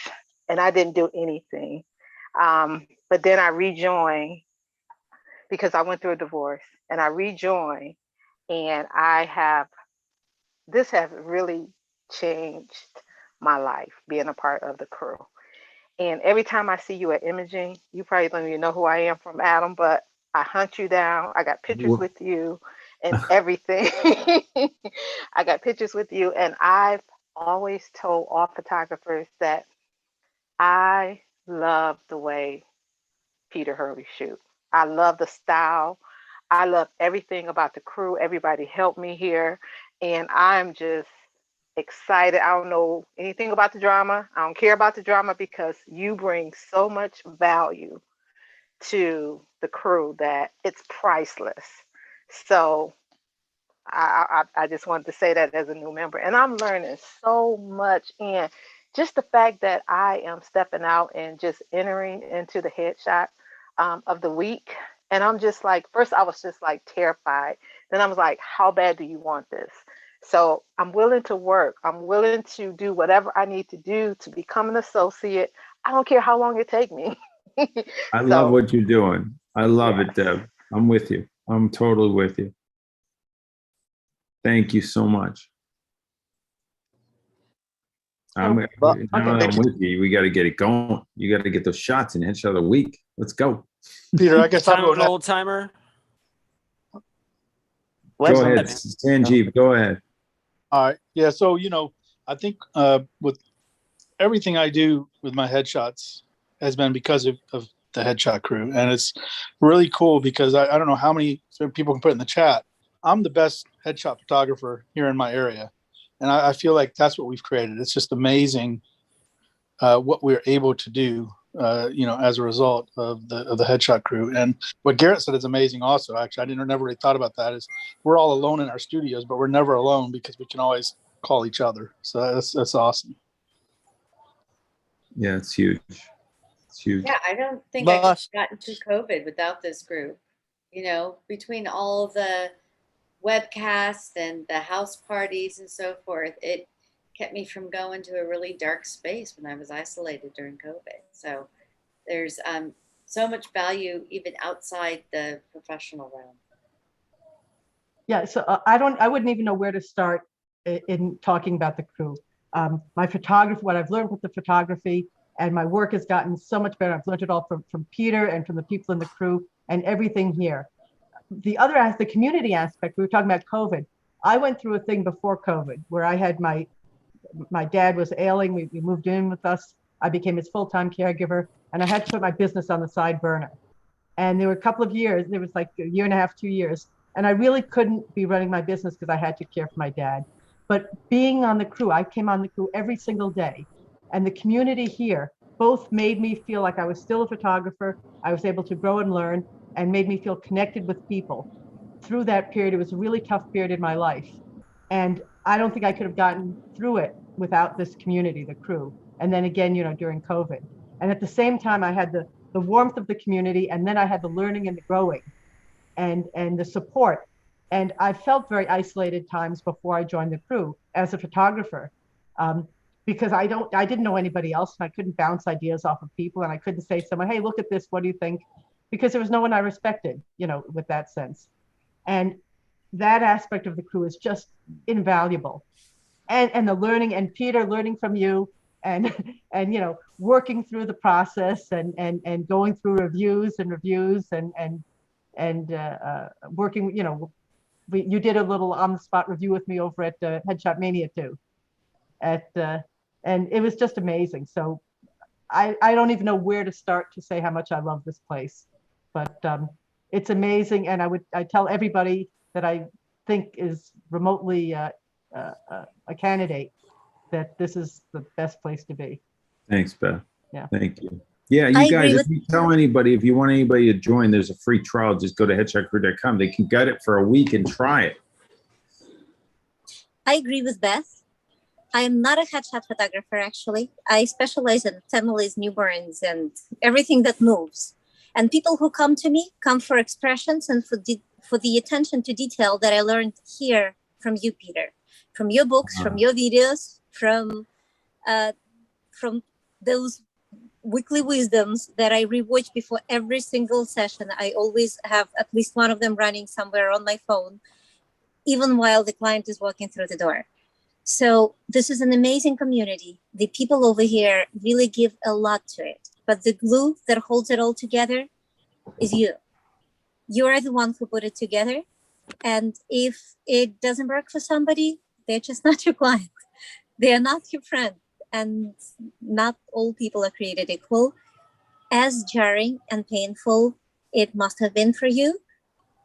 and I didn't do anything. But then I rejoined because I went through a divorce, and I rejoined, and this has really changed my life, being a part of the crew. And every time I see you at imaging, you probably don't even know who I am from Adam, but I hunt you down. I got pictures with you and everything. I got pictures with you. And I've always told all photographers that I love the way Peter Hurley shoot. I love the style. I love everything about the crew. Everybody helped me here. And I'm just excited. I don't know anything about the drama. I don't care about the drama because you bring so much value to the crew that it's priceless. So I just wanted to say that as a new member. And I'm learning so much. And just the fact that I am stepping out and just entering into the headshot of the week. And I'm just like, first I was just like terrified. Then I was like, how bad do you want this? So I'm willing to work. I'm willing to do whatever I need to do to become an associate. I don't care how long it take me. I love what you're doing. I love it, Deb. I'm with you. I'm totally with you. Thank you so much. I'm with you. We got to get it going. You got to get those shots in headshot of the week. Let's go. Peter, I guess I'm an old timer. Go ahead, Sanjeev. Go ahead. All right. Yeah. So, I think with everything I do with my headshots has been because of the Headshot Crew. And it's really cool because I don't know how many people can put in the chat. I'm the best headshot photographer here in my area. And I feel like that's what we've created. It's just amazing what we're able to do, as a result of the Headshot Crew. And what Garrett said is amazing also. Actually, I never really thought about that, is we're all alone in our studios, but we're never alone because we can always call each other. So that's awesome. Yeah, it's huge. It's huge. Yeah, I don't think I could have gotten through COVID without this group. You know, between all the webcasts and the house parties and so forth, it kept me from going to a really dark space when I was isolated during COVID. So there's so much value even outside the professional realm. Yeah, so I wouldn't even know where to start in talking about the crew. My photography, what I've learned with the photography, and my work has gotten so much better. I've learned it all from Peter and from the people in the crew and everything here. The other the community aspect, we were talking about COVID. I went through a thing before COVID where I had my dad was ailing. We moved in with us. I became his full-time caregiver, and I had to put my business on the side burner. And there were a couple of years, there was like a year and a half, 2 years, and I really couldn't be running my business because I had to care for my dad. But being on the crew, I came on the crew every single day, and the community here both made me feel like I was still a photographer. I was able to grow and learn, and made me feel connected with people. Through that period, it was a really tough period in my life. And I don't think I could have gotten through it without this community, the crew. And then again, you know, during COVID. And at the same time, I had the warmth of the community, and then I had the learning and the growing and the support. And I felt very isolated times before I joined the crew as a photographer, because I didn't know anybody else, and I couldn't bounce ideas off of people, and I couldn't say to someone, hey, look at this, what do you think? Because there was no one I respected, you know, with that sense. And that aspect of the crew is just invaluable. And the learning, and Peter, learning from you, and you know, working through the process and going through reviews and working, you know, you did a little on the spot review with me over at Headshot Mania too. And it was just amazing. So I don't even know where to start to say how much I love this place, but it's amazing. And I tell everybody that I think is remotely a candidate that this is the best place to be. Thanks, Beth. Yeah. Thank you. Yeah, you guys, if you tell anybody, if you want anybody to join, there's a free trial. Just go to headshotcrew.com. They can get it for a week and try it. I agree with Beth. I am not a headshot photographer, actually. I specialize in families, newborns, and everything that moves. And people who come to me come for expressions and for the attention to detail that I learned here from you, Peter, from your books, from your videos, from those weekly wisdoms that I rewatch before every single session. I always have at least one of them running somewhere on my phone, even while the client is walking through the door. So this is an amazing community. The people over here really give a lot to it, but the glue that holds it all together is you. You are the one who put it together. And if it doesn't work for somebody, they're just not your client. They are not your friend. And not all people are created equal. As jarring and painful it must have been for you,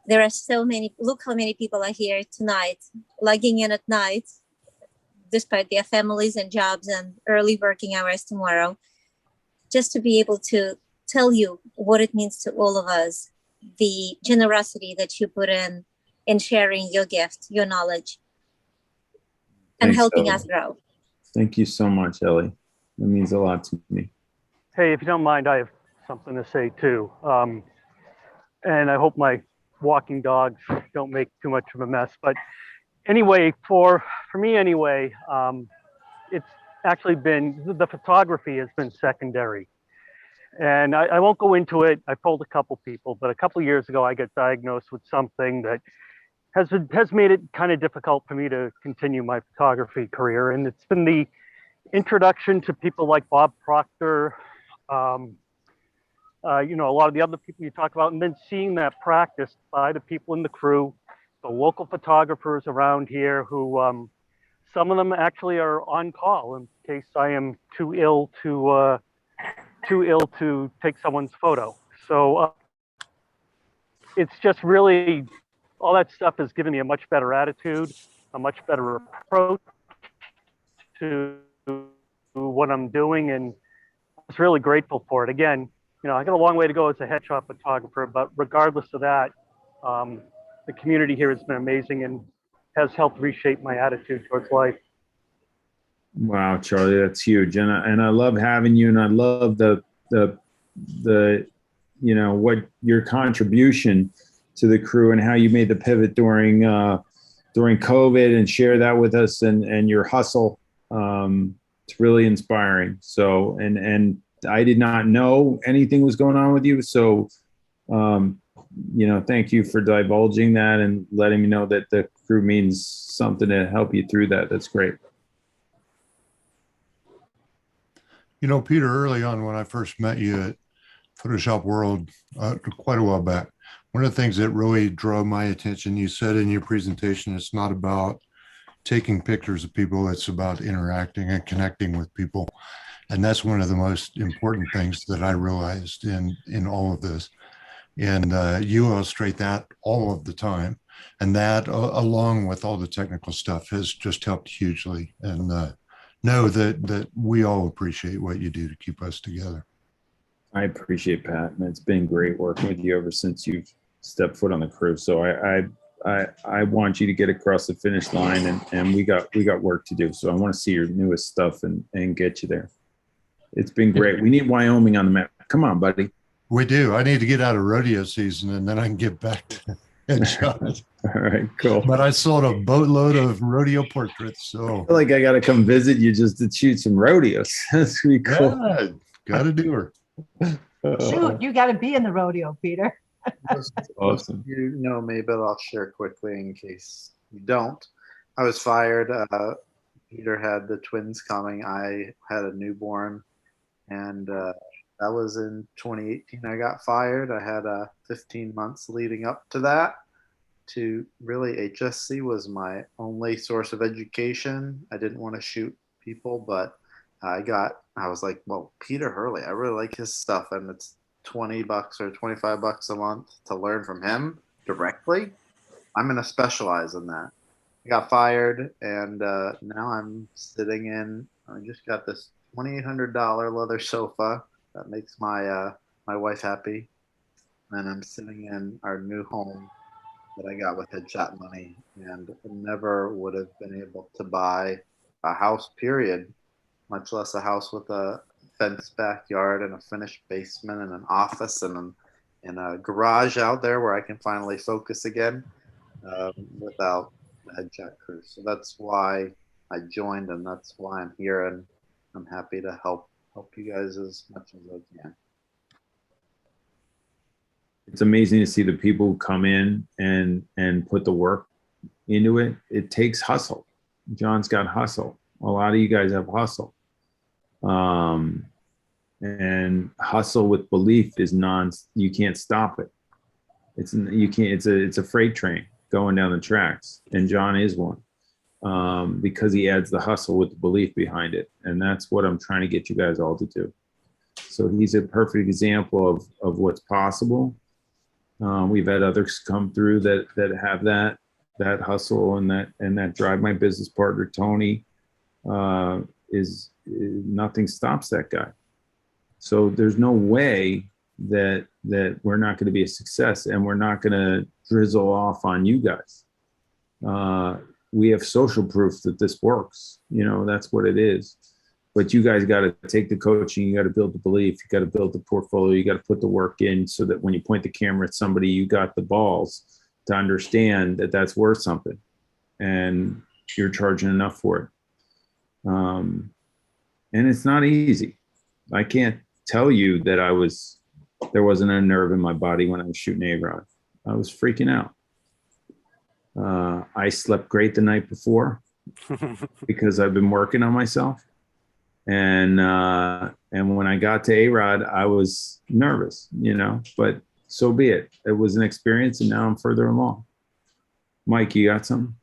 there are so many, look how many people are here tonight, logging in at night, despite their families and jobs and early working hours tomorrow, just to be able to tell you what it means to all of us, the generosity that you put in sharing your gift, your knowledge, and Thanks, helping Ellie. us grow. Thank you so much, Ellie. That means a lot to me. Hey, if you don't mind, I have something to say too. And I hope my walking dogs don't make too much of a mess. But anyway, for me anyway, it's actually been, the photography has been secondary. And I won't go into it. I told a couple people, but a couple years ago, I got diagnosed with something that has made it kind of difficult for me to continue my photography career. And it's been the introduction to people like Bob Proctor, you know, a lot of the other people you talk about, and then seeing that practiced by the people in the crew, the local photographers around here who, some of them actually are on call in case I am too ill to take someone's photo. So it's just really, all that stuff has given me a much better attitude, a much better approach to what I'm doing, and I was really grateful for it. Again, you know, I got a long way to go as a headshot photographer, but regardless of that, the community here has been amazing and has helped reshape my attitude towards life. Wow, Charlie, that's huge. And I love having you, and I love the what your contribution to the crew and how you made the pivot during COVID and share that with us and your hustle. It's really inspiring. So and I did not know anything was going on with you. So thank you for divulging that and letting me know that the crew means something to help you through that. That's great. Peter, early on when I first met you at Photoshop World quite a while back, one of the things that really drew my attention, you said in your presentation, it's not about taking pictures of people, it's about interacting and connecting with people. And that's one of the most important things that I realized in all of this. And you illustrate that all of the time. And that, along with all the technical stuff, has just helped hugely. And know that we all appreciate what you do to keep us together. I appreciate Pat, and it's been great working with you ever since you've stepped foot on the crew. So I want you to get across the finish line, and we got work to do. So I want to see your newest stuff and get you there. It's been great. We need Wyoming on the map. Come on, buddy. We do. I need to get out of rodeo season, and then I can get back to headshots. All right, cool. But I sold a boatload of rodeo portraits, so I feel like I got to come visit you just to shoot some rodeos. That's pretty cool. Yeah, got to do her. Shoot, you got to be in the rodeo, Peter. Awesome. You know me, but I'll share quickly in case you don't. I was fired. Peter had the twins coming. I had a newborn, and that was in 2018. I got fired. I had 15 months leading up to that. To really, HSC was my only source of education. I didn't want to shoot people, but I was like, well, Peter Hurley, I really like his stuff, and it's $20 or $25 a month to learn from him directly. I'm going to specialize in that. I got fired, and now I'm sitting in. I just got this $2,800 leather sofa that makes my wife happy, and I'm sitting in our new home that I got with headshot money, and never would have been able to buy a house, period, much less a house with a fenced backyard and a finished basement and an office and a garage out there where I can finally focus again without the headshot crew. So that's why I joined, and that's why I'm here, and I'm happy to help you guys as much as I can. It's amazing to see the people who come in and put the work into it. It takes hustle. John's got hustle. A lot of you guys have hustle. And hustle with belief is you can't stop it. It's a freight train going down the tracks, and John is one, because he adds the hustle with the belief behind it. And that's what I'm trying to get you guys all to do. So he's a perfect example of what's possible. We've had others come through that have that hustle and that drive. My business partner, Tony, is nothing stops that guy. So there's no way that we're not going to be a success, and we're not going to drizzle off on you guys. We have social proof that this works. That's what it is. But you guys got to take the coaching, you got to build the belief, you got to build the portfolio, you got to put the work in so that when you point the camera at somebody, you got the balls to understand that that's worth something and you're charging enough for it. And it's not easy. I can't tell you that there wasn't a nerve in my body when I was shooting A-Rod. I was freaking out. I slept great the night before because I've been working on myself. And when I got to A-Rod, I was nervous, but so be it. It was an experience, and now I'm further along. Mike, you got something?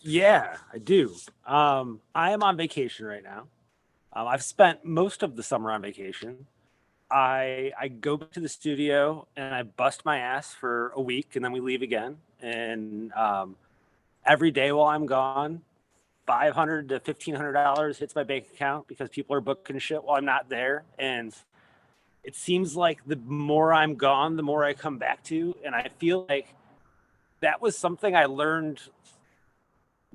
Yeah, I do. I am on vacation right now. I've spent most of the summer on vacation. I go to the studio and I bust my ass for a week, and then we leave again. And every day while I'm gone, $500 to $1,500 hits my bank account because people are booking shit while I'm not there. And it seems like the more I'm gone, the more I come back to. And I feel like that was something I learned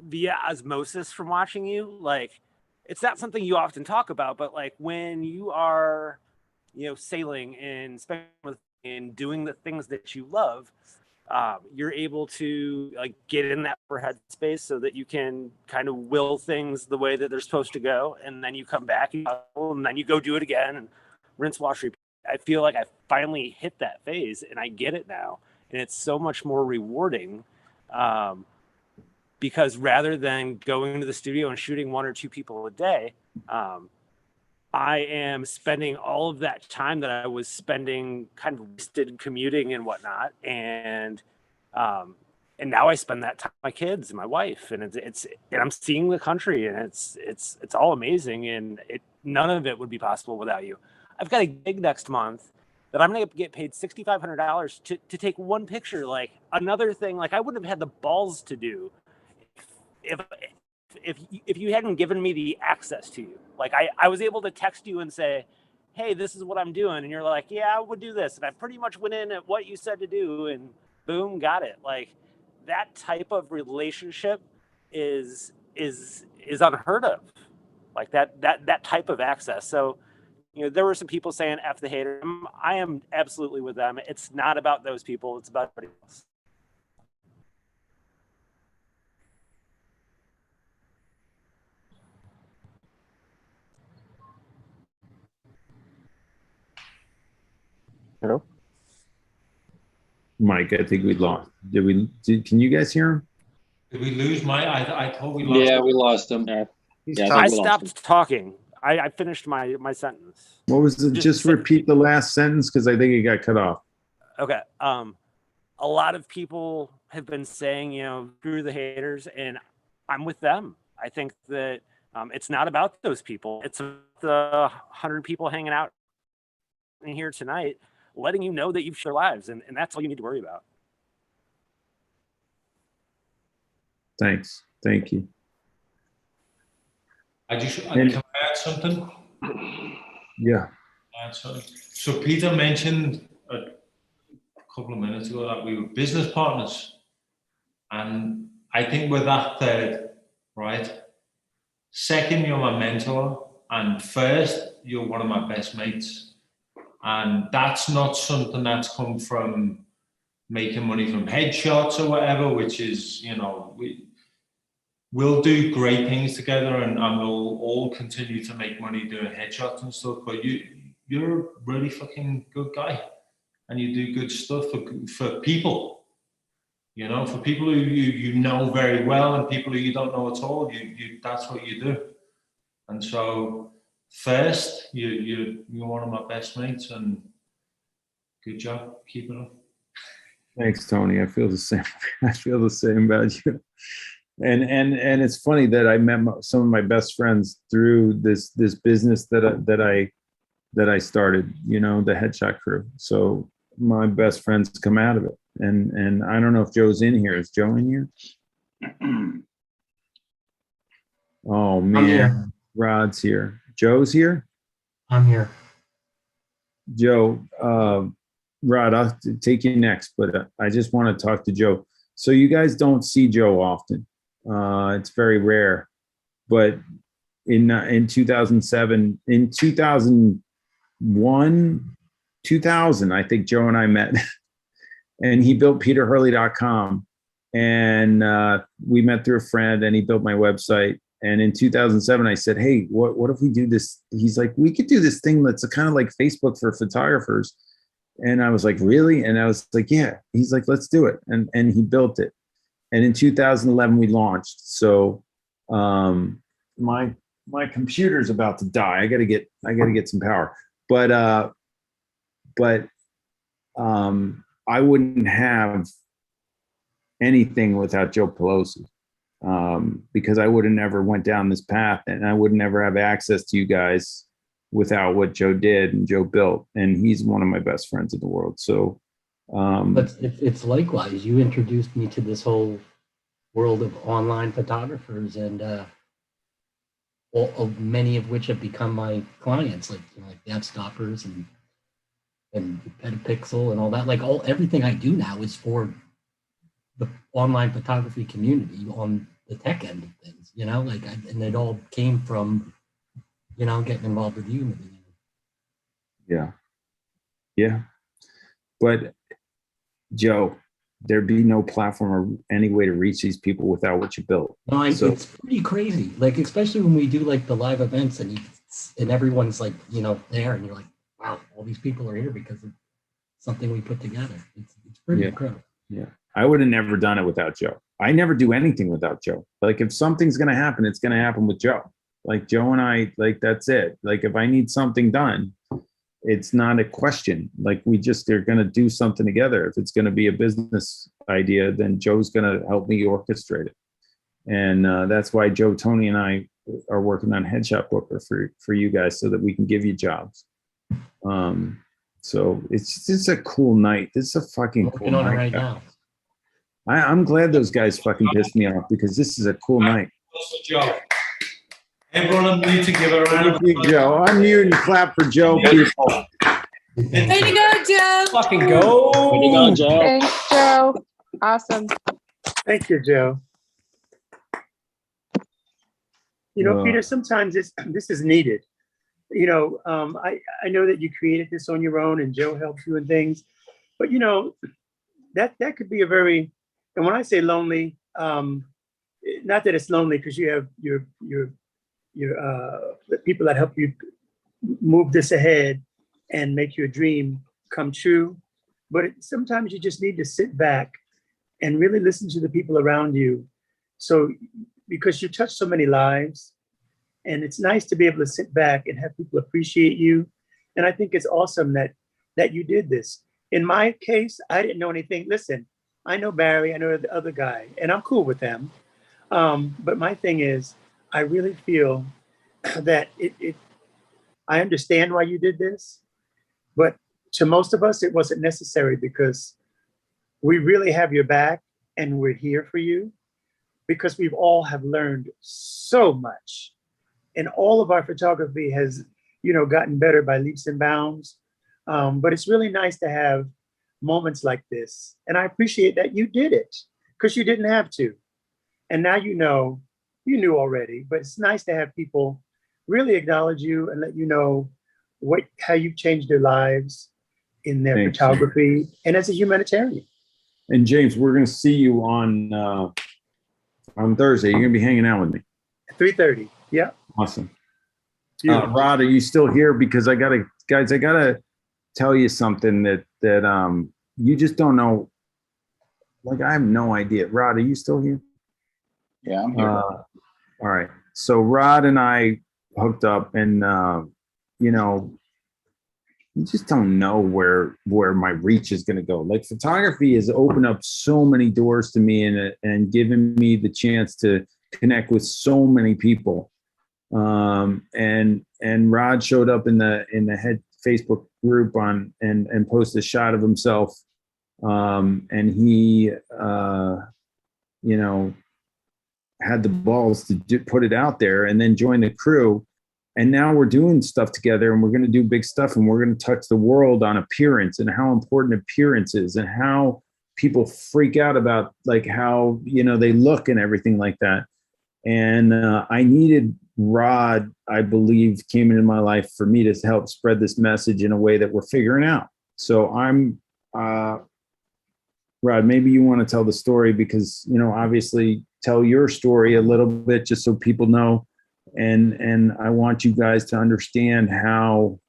via osmosis from watching you. Like, it's not something you often talk about, but like when you are, sailing and spending and doing the things that you love, you're able to like get in that headspace so that you can kind of will things the way that they're supposed to go, and then you come back and then you go do it again and rinse, wash, repeat. I feel like I finally hit that phase and I get it now, and it's so much more rewarding. Because rather than going to the studio and shooting 1 or 2 people a day, I am spending all of that time that I was spending kind of wasted commuting and whatnot. And now I spend that time with my kids and my wife, and and I'm seeing the country, and it's all amazing. And none of it would be possible without you. I've got a gig next month that I'm going to get paid $6,500 to take one picture. Like another thing, like I wouldn't have had the balls to do if you hadn't given me the access to you. Like I was able to text you and say, hey, this is what I'm doing. And you're like, yeah, I would do this. And I pretty much went in at what you said to do and boom, got it. Like that type of relationship is unheard of. Like that type of access. So, there were some people saying F the hater. I am absolutely with them. It's not about those people. It's about everybody else. Hello? Mike, I think we lost. Can you guys hear him? Did we lose Mike? I thought we lost. Yeah, we lost him. I stopped talking. I finished my sentence. What was it? Just repeat the last sentence because I think it got cut off. Okay. A lot of people have been saying, screw the haters, and I'm with them. I think that it's not about those people. It's the 100 people hanging out in here tonight, letting you know that you've shared lives, and that's all you need to worry about. Thanks. Thank you. Can I add something? Yeah. So Peter mentioned a couple of minutes ago that we were business partners. And I think we're that third, right? Second, you're my mentor. And first, you're one of my best mates. And that's not something that's come from making money from headshots or whatever, which is, we'll do great things together, and we'll all continue to make money doing headshots and stuff. But you're a really fucking good guy, and you do good stuff for people. For people who you know very well and people who you don't know at all. You that's what you do. And so, first, you're one of my best mates, and good job, keep it up. Thanks, Tony. I feel the same. I feel the same about you. And it's funny that I met some of my best friends through this business that I started, the Headshot Crew. So my best friends come out of it. And I don't know if Joe's in here. Is Joe in here? Oh man, I'm here. Rod's here. Joe's here? I'm here. Joe, Rod, I'll take you next, but I just want to talk to Joe. So you guys don't see Joe often. It's very rare, but in 2007, in 2000, I think Joe and I met, and he built peterhurley.com, and we met through a friend, and he built my website. And in 2007, I said, hey, what if we do this? He's like, we could do this thing that's kind of like Facebook for photographers. And I was like, really? And I was like, yeah. He's like, let's do it. And he built it. And in 2011, we launched. So my computer's about to die. I gotta get some power. But I wouldn't have anything without Joe Pelosi, because I would have never went down this path, and I would never have access to you guys without what Joe did and Joe built. And he's one of my best friends in the world. So but it's likewise. You introduced me to this whole world of online photographers, and many of which have become my clients, like Death Stoppers and Petapixel and all that. Like everything I do now is for the online photography community on the tech end of things. And it all came from getting involved with you in the beginning. Yeah. Yeah. But Joe, there'd be no platform or any way to reach these people without what you built. No, So it's pretty crazy. Like, especially when we do like the live events and everyone's like, there, and you're like, wow, all these people are here because of something we put together. It's pretty Yeah. incredible. yeah, I would have never done it without Joe. I never do anything without Joe. Like if something's going to happen, it's going to happen with Joe. Like Joe and I, like, that's it. Like if I need something done, it's not a question. Like they're going to do something together. If it's going to be a business idea, then Joe's going to help me orchestrate it. And that's why Joe, Tony, and I are working on Headshot Booker for you guys so that we can give you jobs. So it's just a cool night. This is a fucking cool Working on it night. right now. I'm glad those guys fucking pissed me off because this is a cool night. Joe. Everyone unmute to give a round of Thank you, Joe. Unmute and clap for Joe, people. Way to go, Joe. Fucking go. Way to go, Joe. Thanks, Joe. Awesome. Thank you, Joe. Peter, sometimes this is needed. I know that you created this on your own and Joe helped you in things, but that could be a very, and when I say lonely, not that it's lonely because you have your the people that help you move this ahead and make your dream come true. But sometimes you just need to sit back and really listen to the people around you. So, because you touch so many lives, and it's nice to be able to sit back and have people appreciate you. And I think it's awesome that you did this. In my case, I didn't know anything. Listen, I know Barry, I know the other guy, and I'm cool with them. But my thing is, I really feel that I understand why you did this, but to most of us, it wasn't necessary because we really have your back and we're here for you because we've all have learned so much. And all of our photography has, gotten better by leaps and bounds. But it's really nice to have moments like this. And I appreciate that you did it because you didn't have to. And now you knew already, but it's nice to have people really acknowledge you and let you know how you've changed their lives in their Thanks. photography and as a humanitarian. And James, we're going to see you on Thursday. You're going to be hanging out with me. 3:30. Yeah. Awesome. Rod, are you still here? Because I gotta tell you something that you just don't know. Like I have no idea. Rod, are you still here? Yeah, I'm here. All right. So Rod and I hooked up, and you just don't know where my reach is going to go. Like photography has opened up so many doors to me and given me the chance to connect with so many people. And Rod showed up in the head Facebook group and posted a shot of himself. And he, had the balls to put it out there and then join the crew. And now we're doing stuff together and we're going to do big stuff and we're going to touch the world on appearance and how important appearance is and how people freak out about like how, they look and everything like that. And I needed Rod, I believe, came into my life for me to help spread this message in a way that we're figuring out. So I'm, Rod, maybe you want to tell the story because, obviously tell your story a little bit just so people know. And I want you guys to understand how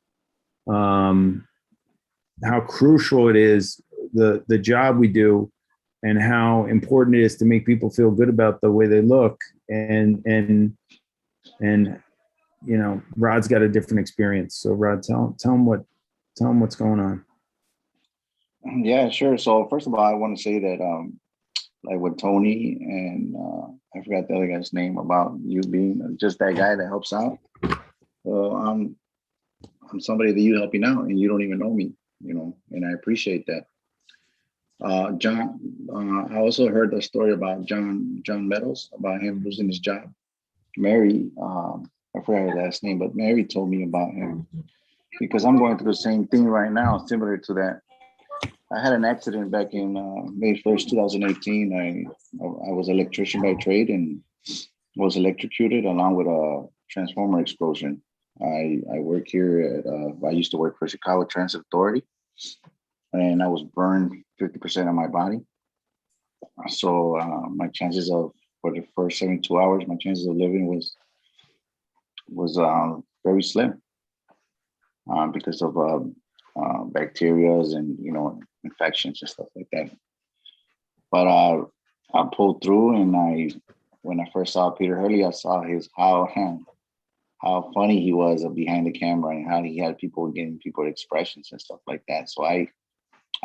crucial it is, the job we do and how important it is to make people feel good about the way they look. And Rod's got a different experience. So Rod, tell him what's going on. Yeah, sure. So first of all, I want to say that like with Tony and I forgot the other guy's name about you being just that guy that helps out. Well, I'm somebody that you helping out and you don't even know me, and I appreciate that. John, I also heard the story about John Meadows, about him losing his job. Mary, I forgot her last name, but Mary told me about him because I'm going through the same thing right now, similar to that. I had an accident back in May 1st, 2018. I was an electrician by trade and was electrocuted along with a transformer explosion. I work here at, I used to work for Chicago Transit Authority, and I was burned 50% of my body. So my chances of, for the first 72 hours, my chances of living was very slim because of bacterias and, you know, infections and stuff like that. But I pulled through, and when I first saw Peter Hurley, I saw how funny he was behind the camera and how he had people getting people expressions and stuff like that. So I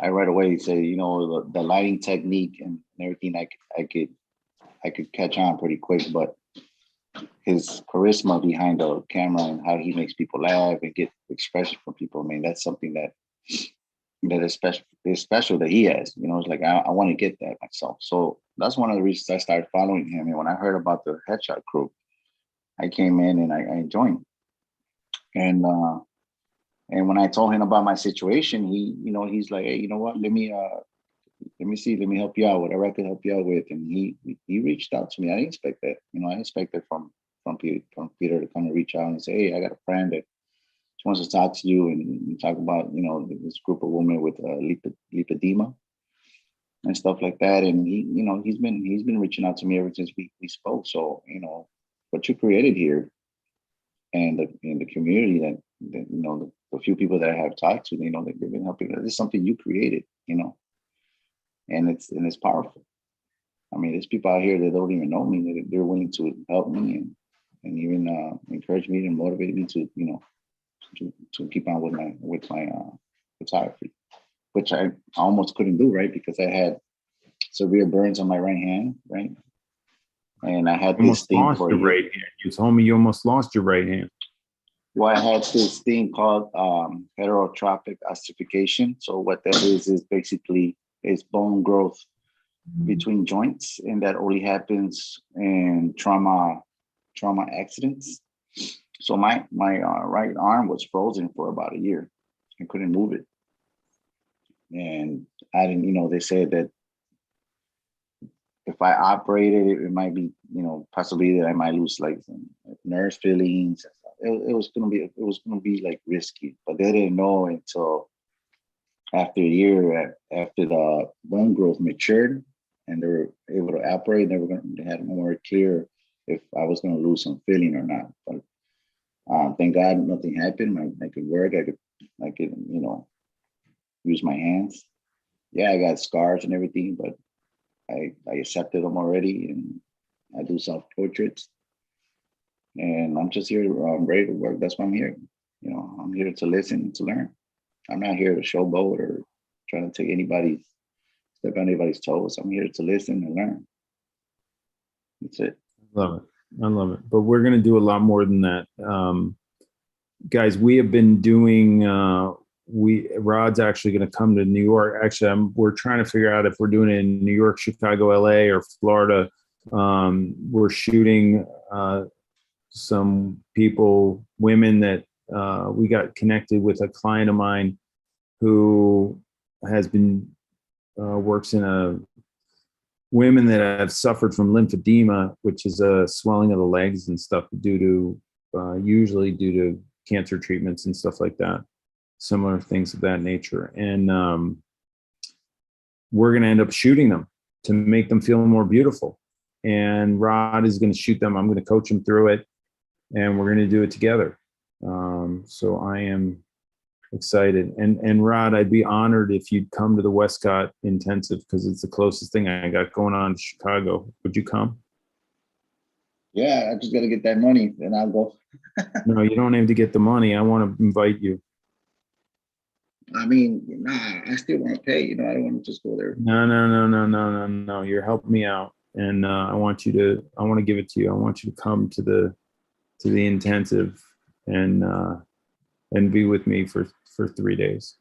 right away said, you know, the lighting technique and everything, I could catch on pretty quick, but his charisma behind the camera and how he makes people laugh and get expression from people, I mean, that's something that is special that he has. You know, it's like I want to get that myself. So that's one of the reasons I started following him. And when I heard about the Headshot Crew, I came in and I joined. And when I told him about my situation, he's like, hey, you know what? Let me help you out, whatever I could help you out with. And he reached out to me. I didn't expect that. You know, I expected from Peter to come and reach out and say, hey, I got a friend that wants to talk to you and talk about, you know, this group of women with lipedema and stuff like that. And he's been reaching out to me ever since we spoke. So, you know, what you created here and the community that you know, the few people that I have talked to, you know, they've been helping. This is something you created, you know, and it's powerful. I mean, there's people out here that don't even know me, that they're willing to help me and even encourage me and motivate me to, you know, to keep on with my photography, which I almost couldn't do, right? Because I had severe burns on my right hand, right? And I had this thing for your right hand. You told me you almost lost your right hand. Well, I had this thing called heterotropic ossification. So what that is basically bone growth between joints, and that only happens in trauma accidents. So my right arm was frozen for about a year. I couldn't move it. And I didn't, you know, they said that if I operated it, it might be, you know, possibly that I might lose like some nerve feelings. It was gonna be like risky, but they didn't know until after a year, after the bone growth matured and they were able to operate, they had more clear if I was gonna lose some feeling or not. But thank God nothing happened. I could work. I could, you know, use my hands. Yeah, I got scars and everything, but I accepted them already, and I do self-portraits. And I'm just here, I'm ready to work. That's why I'm here. You know, I'm here to listen and to learn. I'm not here to showboat or trying to step on anybody's toes. I'm here to listen and learn. That's it. I love it. But we're going to do a lot more than that. Guys, we have been doing, Rod's actually going to come to New York. Actually, we're trying to figure out if we're doing it in New York, Chicago, LA, or Florida. We're shooting some people, women that we got connected with a client of mine who has been, works in women that have suffered from lymphedema, which is a swelling of the legs and stuff usually due to cancer treatments and stuff like that, similar things of that nature. And we're going to end up shooting them to make them feel more beautiful. And Rod is going to shoot them. I'm going to coach him through it, and we're going to do it together. So I am excited. And Rod, I'd be honored if you'd come to the Westcott Intensive, because it's the closest thing I got going on in Chicago. Would you come? Yeah, I just got to get that money, and I'll go. No, you don't have to get the money. I want to invite you. I mean, nah, I still want to pay. You know, I don't want to just go there. No. You're helping me out, and I want to give it to you. I want you to come to the intensive and be with me for 3 days.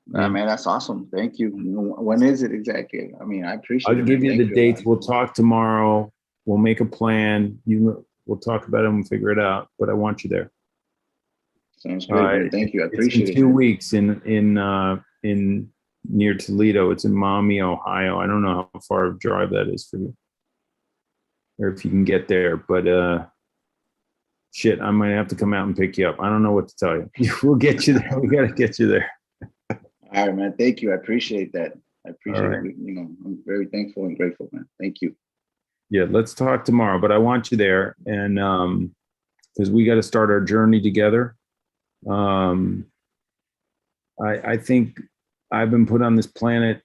Man, that's awesome. Thank you. When is it exactly? I mean, I appreciate it. I'll give you the Thank dates. We'll talk tomorrow. We'll make a plan. We'll talk about it and figure it out. But I want you there. Sounds great, man. Thank you. I appreciate it's it. in 2 weeks in near Toledo. It's in Maumee, Ohio. I don't know how far of a drive that is for you, or if you can get there. But shit, I might have to come out and pick you up. I don't know what to tell you. We'll get you there. We got to get you there. All right, man. Thank you. I appreciate that. I appreciate right. it. You know, I'm very thankful and grateful, man. Thank you. Yeah, let's talk tomorrow, but I want you there. And because we got to start our journey together. I think I've been put on this planet.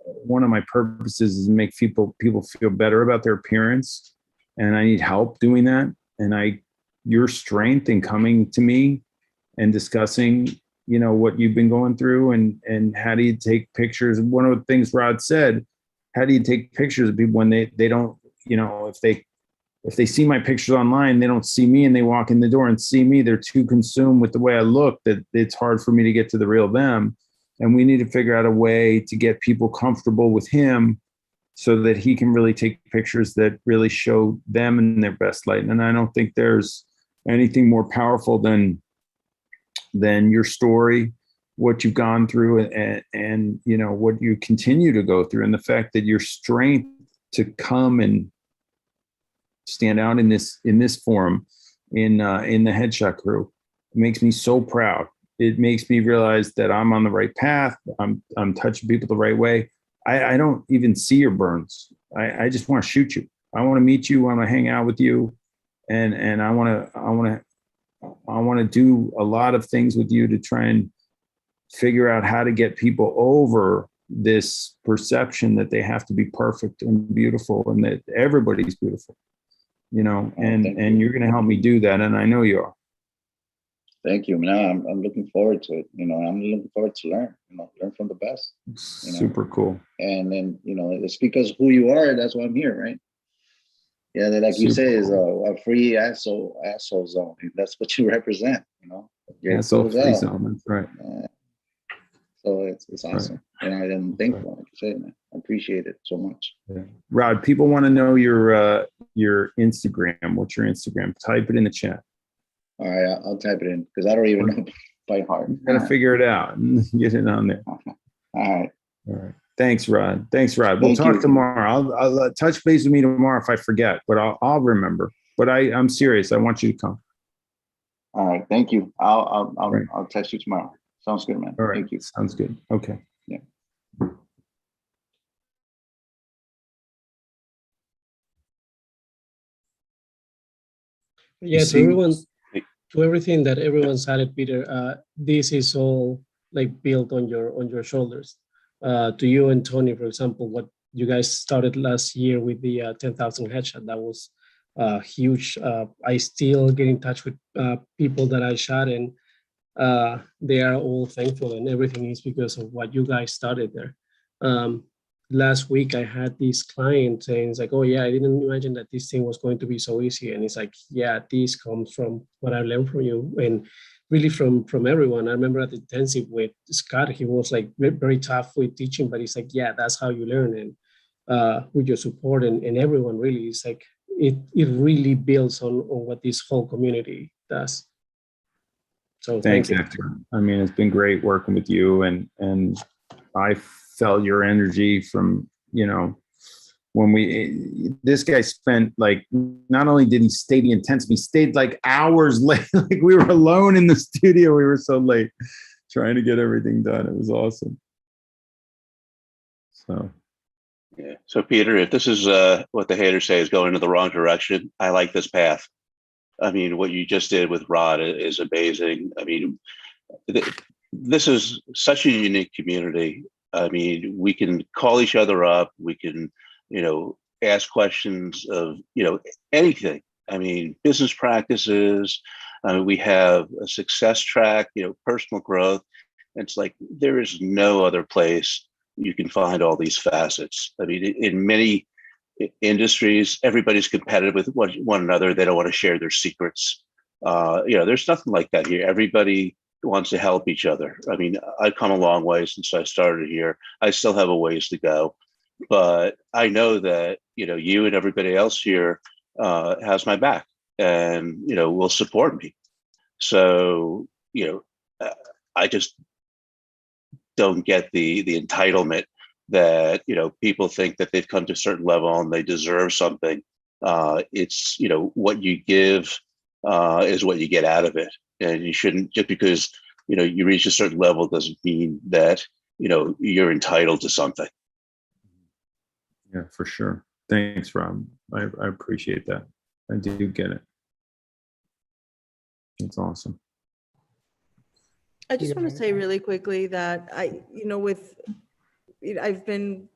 One of my purposes is to make people feel better about their appearance. And I need help doing that. And your strength in coming to me and discussing, you know, what you've been going through and how do you take pictures. One of the things Rod said, how do you take pictures of people when they don't, you know, if they see my pictures online, they don't see me and they walk in the door and see me, they're too consumed with the way I look that it's hard for me to get to the real them. And we need to figure out a way to get people comfortable with him so that he can really take pictures that really show them in their best light. And I don't think there's anything more powerful than your story, what you've gone through and you know, what you continue to go through, and the fact that your strength to come and stand out in this forum in the Headshot Crew makes me so proud. It makes me realize that I'm on the right path. I'm touching people the right way. I don't even see your burns. I just want to shoot you. I want to meet you. I want to hang out with you, and I want to do a lot of things with you to try and figure out how to get people over this perception that they have to be perfect and beautiful and that everybody's beautiful, you know, and you're going to help me do that. And I know you are. Thank you, man. I'm looking forward to it. You know, I'm looking forward to learn from the best. You know? Super cool. And then, you know, it's because who you are, that's why I'm here, right? Yeah, like you say, is a free asshole zone. That's what you represent, you know. Yeah, so free zone, that's right. So it's awesome. Right. And I'm thankful, like you said, man. I appreciate it so much. Yeah. Rod, people want to know your Instagram. What's your Instagram? Type it in the chat. All right, I'll type it in because I don't even know by heart. You gotta figure it out and get it on there. All right. All right. Thanks, Rod. We'll talk tomorrow. I'll touch base with me tomorrow if I forget, but I'll remember. But I'm serious. I want you to come. All right. Thank you. I'll text you tomorrow. Sounds good, man. All right. Thank you. Sounds good. Okay. Yeah. Yeah, to everything that everyone said, Peter, this is all like built on your shoulders. To you and Tony, for example, what you guys started last year with the 10,000 headshot, that was huge. I still get in touch with people that I shot, and they are all thankful, and everything is because of what you guys started there. Last week I had this client saying, it's like, oh yeah, I didn't imagine that this thing was going to be so easy. And it's like, yeah, this comes from what I learned from you and really from everyone. I remember at the intensive with Scott, he was like very tough with teaching, but he's like, yeah, that's how you learn. And with your support and everyone really, it's like, it really builds on what this whole community does. So thanks, thank you. Hector. I mean, it's been great working with you, and I felt your energy from, you know, when this guy spent like, not only did he stay the intensive, he stayed like hours late. Like we were alone in the studio. We were so late trying to get everything done. It was awesome. So. Yeah. So Peter, if this is what the haters say is going in the wrong direction, I like this path. I mean, what you just did with Rod is amazing. I mean, this is such a unique community. I mean, we can call each other up. We can, you know, ask questions of, you know, anything. I mean, business practices. We have a success track, you know, personal growth. It's like there is no other place you can find all these facets. I mean, in many industries, everybody's competitive with one another. They don't want to share their secrets. You know, there's nothing like that here. Everybody wants to help each other. I mean, I've come a long way since I started here. I still have a ways to go, but I know that, you know, you and everybody else here has my back and, you know, will support me. So, you know, I just don't get the entitlement that, you know, people think that they've come to a certain level and they deserve something. It's, you know, what you give is what you get out of it. And you shouldn't, just because, you reach a certain level doesn't mean that, you're entitled to something. Yeah, for sure. Thanks, Rob. I appreciate that. I do get it. It's awesome. I just want to say really quickly that I've been,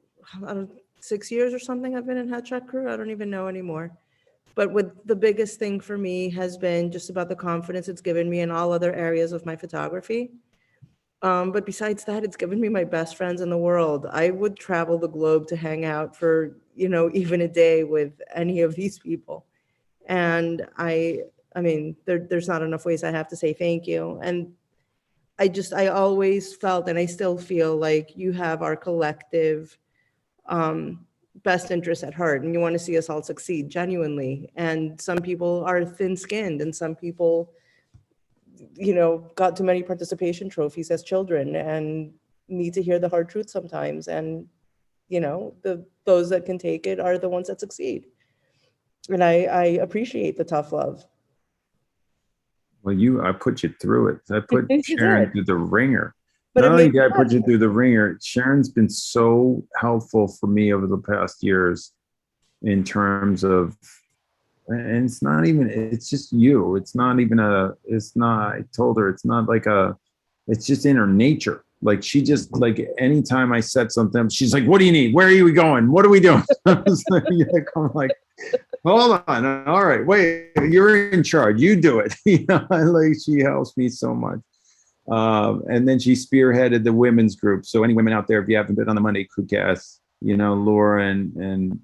I don't 6 years or something I've been in Headshot Crew. I don't even know anymore. But the biggest thing for me has been just about the confidence it's given me in all other areas of my photography. But besides that, it's given me my best friends in the world. I would travel the globe to hang out for, even a day with any of these people. And I mean, there's not enough ways I have to say thank you. And I always felt, and I still feel like you have our collective best interests at heart, and you want to see us all succeed genuinely. And some people are thin-skinned, and some people, got too many participation trophies as children and need to hear the hard truth sometimes. And, those that can take it are the ones that succeed. And I appreciate the tough love. Well, I put you through it. I put You Sharon did. through the ringer. But Not it only made did I me put you through the ringer, Sharon's been so helpful for me over the past years in terms of, and it's just you. It's not, I told her, it's not like it's just in her nature. Like she just, like anytime I said something, she's like, what do you need? Where are we going? What are we doing? I'm like, hold on. All right, wait, you're in charge. You do it. Like she helps me so much. And then she spearheaded the women's group. So any women out there, if you haven't been on the Monday Crewcast, Laura and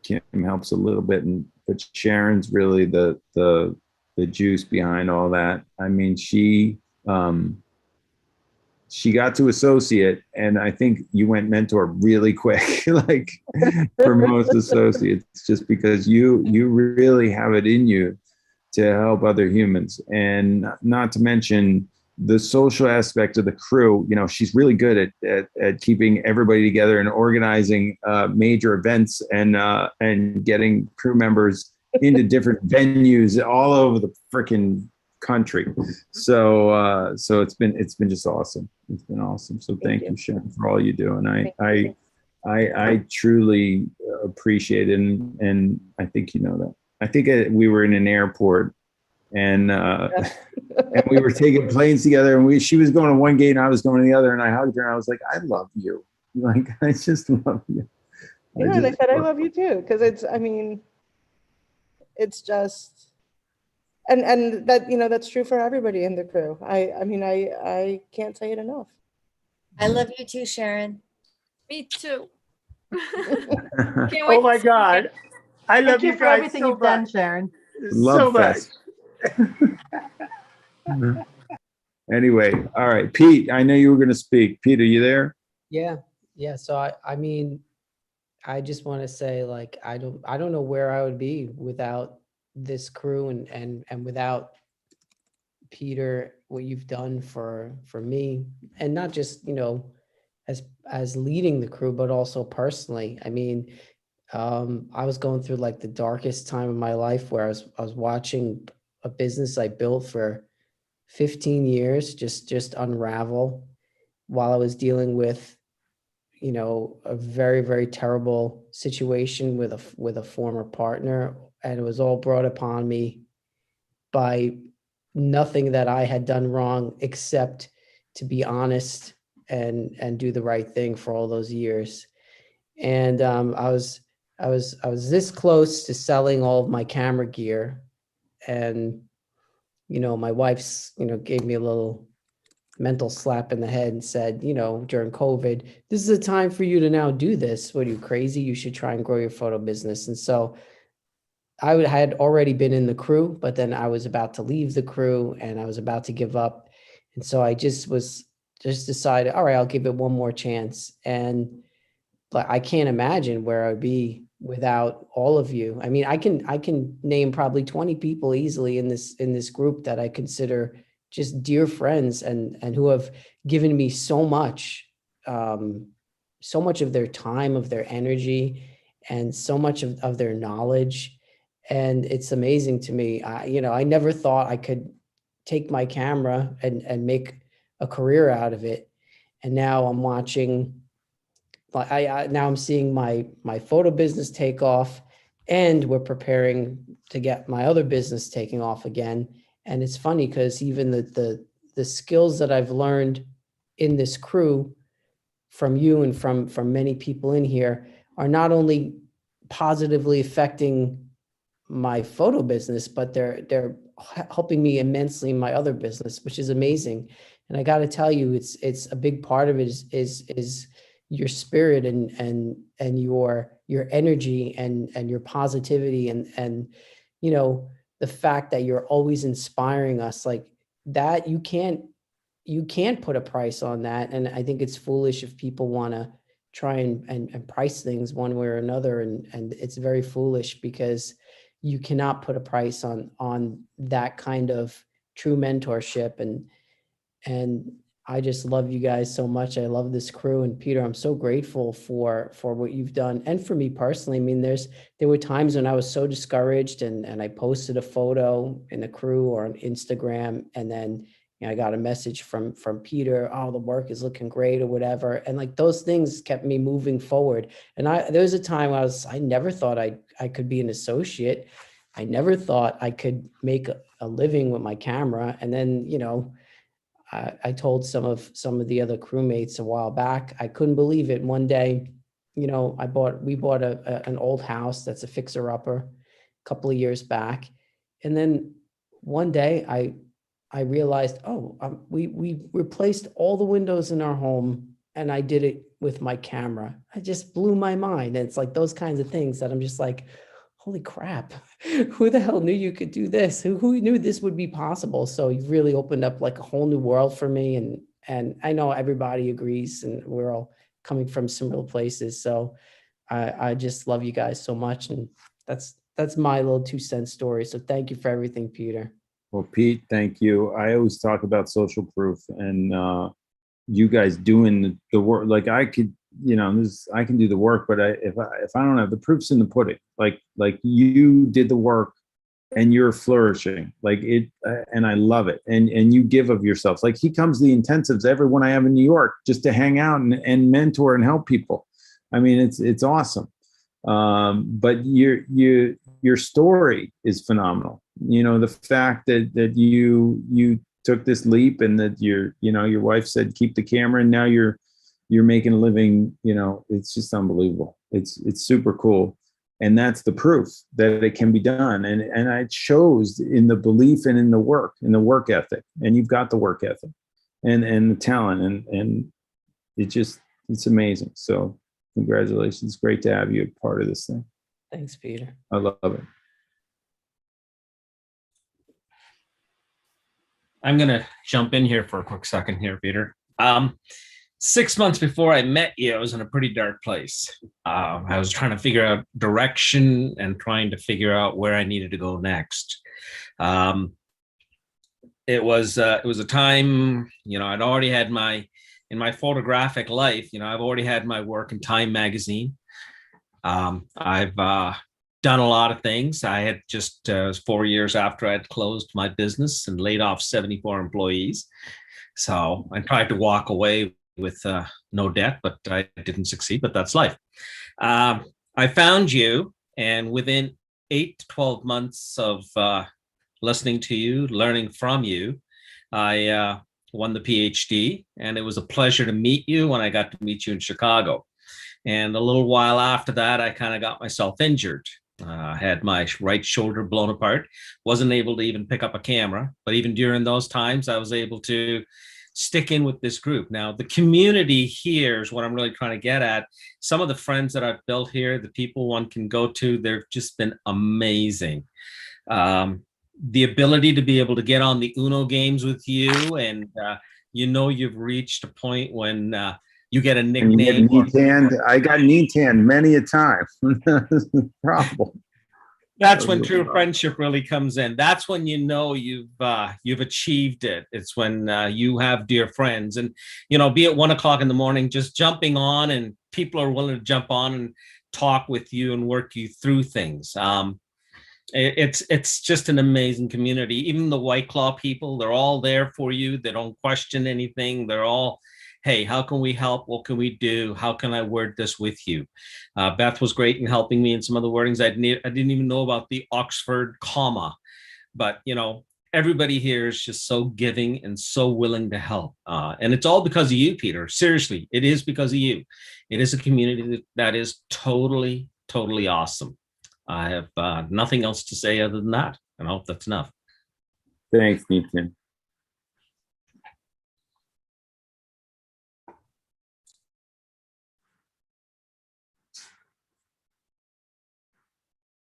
Kim helps a little bit, but Sharon's really the juice behind all that. I mean, she got to associate, and I think you went mentor really quick, like for most associates, just because you really have it in you to help other humans. And not to mention the social aspect of the crew. She's really good at keeping everybody together and organizing major events and getting crew members into different venues all over the freaking country. So it's been just awesome. It's been awesome. So thank you, Sharon, for all you do. And I truly appreciate it. And I think you know that. I think we were in an airport and and we were taking planes together, and she was going to one gate and I was going to the other, and I hugged her and I was like, I love you. Like, I just love you. Yeah, and I said, I love you too, because it's just, and that, that's true for everybody in the crew. I can't say it enough. I love you too, Sharon. Me too. Oh my God. I love Thank you you for guys everything so you've done, much. Sharon. Love So much. fest. Anyway, all right, Pete, I know you were going to speak. Pete, are you there? Yeah. So I mean, I just want to say, like, I don't know where I would be without this crew and without Peter, what you've done for me, and not just, as leading the crew, but also personally. I mean, I was going through like the darkest time of my life where I was watching a business I built for 15 years just unravel while I was dealing with, a very, very terrible situation with a former partner. And it was all brought upon me by nothing that I had done wrong, except to be honest and do the right thing for all those years. And I was this close to selling all of my camera gear, and my wife's gave me a little mental slap in the head and said, during COVID, this is a time for you to now do this. What are you, crazy? You should try and grow your photo business. And so I had already been in the crew, but then I was about to leave the crew and I was about to give up. And so I just decided, all right, I'll give it one more chance. And I can't imagine where I'd be without all of you. I mean, I can name probably 20 people easily in this group that I consider just dear friends and who have given me so much of their time, of their energy, and so much of their knowledge. and it's amazing to me. I never thought I could take my camera and make a career out of it. And now I'm watching, now I'm seeing my photo business take off, and we're preparing to get my other business taking off again. And it's funny because even the skills that I've learned in this crew from you and from many people in here are not only positively affecting my photo business, but they're helping me immensely in my other business, which is amazing. And I got to tell you, it's a big part of it is your spirit and your energy and your positivity and the fact that you're always inspiring us like that. You can't put a price on that. And I think it's foolish if people want to try and price things one way or another. And it's very foolish because you cannot put a price on that kind of true mentorship. And I just love you guys so much. I love this crew. And Peter, I'm so grateful for what you've done. And for me personally, I mean, there were times when I was so discouraged and I posted a photo in the crew or on Instagram, and then I got a message from Peter, oh, the work is looking great or whatever. And like those things kept me moving forward. And there was a time I never thought I could be an associate. I never thought I could make a living with my camera. And then, I told some of the other crewmates a while back, I couldn't believe it. One day, we bought an old house that's a fixer upper a couple of years back. And then one day I realized, we replaced all the windows in our home, and I did it with my camera. I just blew my mind. And it's like those kinds of things that I'm just like, holy crap, who the hell knew you could do this? Who knew this would be possible? So you've really opened up like a whole new world for me. And I know everybody agrees, and we're all coming from similar places. So I just love you guys so much. And that's my little 2-cent story. So thank you for everything, Peter. Well, Pete, thank you. I always talk about social proof, and you guys doing the work. Like I could, I can do the work, but if I don't have the proofs in the pudding, like you did the work and you're flourishing, like it, and I love it. And you give of yourself. Like he comes to the intensives, everyone I have in New York, just to hang out and mentor and help people. I mean, it's awesome. But your story is phenomenal. The fact that you took this leap, and that your wife said, keep the camera, and now you're making a living, it's just unbelievable. It's super cool. And that's the proof that it can be done. And it shows in the belief and in the work ethic. And you've got the work ethic and the talent, and it's amazing. So congratulations. Great to have you a part of this thing. Thanks, Peter. I love it. I'm going to jump in here for a quick second here, Peter. 6 months before I met you, I was in a pretty dark place. I was trying to figure out direction and trying to figure out where I needed to go next. It was a time, I'd already had in my photographic life, I've already had my work in Time magazine. I've done a lot of things. I had just 4 years after I'd closed my business and laid off 74 employees. So I tried to walk away with no debt, but I didn't succeed, but that's life. I found you, and within 8 to 12 months of listening to you, learning from you, I won the PhD, and it was a pleasure to meet you when I got to meet you in Chicago. And a little while after that, I kind of got myself injured. I had my right shoulder blown apart, wasn't able to even pick up a camera. But even during those times, I was able to stick in with this group. Now, the community here is what I'm really trying to get at. Some of the friends that I've built here, the people one can go to, they've just been amazing. The ability to be able to get on the Uno games with you, and you've reached a point when you get a nickname. I got knee tanned many a time. Problem. That's when true friendship really comes in. That's when you've achieved it. It's when you have dear friends, and be at 1 o'clock in the morning, just jumping on, and people are willing to jump on and talk with you and work you through things. It's just an amazing community. Even the White Claw people, they're all there for you. They don't question anything. They're all, hey, how can we help? What can we do? How can I word this with you? Beth was great in helping me in some of the wordings. I didn't even know about the Oxford comma, but everybody here is just so giving and so willing to help. And it's all because of you, Peter. Seriously, it is because of you. It is a community that is totally, totally awesome. I have nothing else to say other than that, and I hope that's enough. Thanks, Nathan.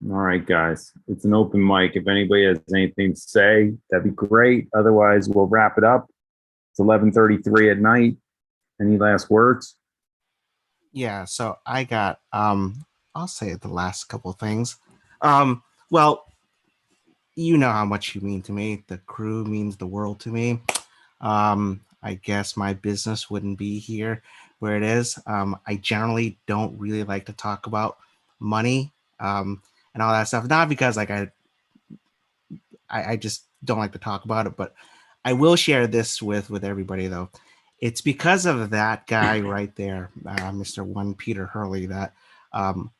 All right, guys, it's an open mic. If anybody has anything to say, that'd be great. Otherwise, we'll wrap it up. It's 11:33 at night. Any last words? Yeah, so I got I'll say the last couple of things. Well, you know how much you mean to me. The crew means the world to me. I guess my business wouldn't be here where it is. I generally don't really like to talk about money and all that stuff. Not because like I just don't like to talk about it, but I will share this with everybody though. It's because of that guy right there, Mr. One Peter Hurley, that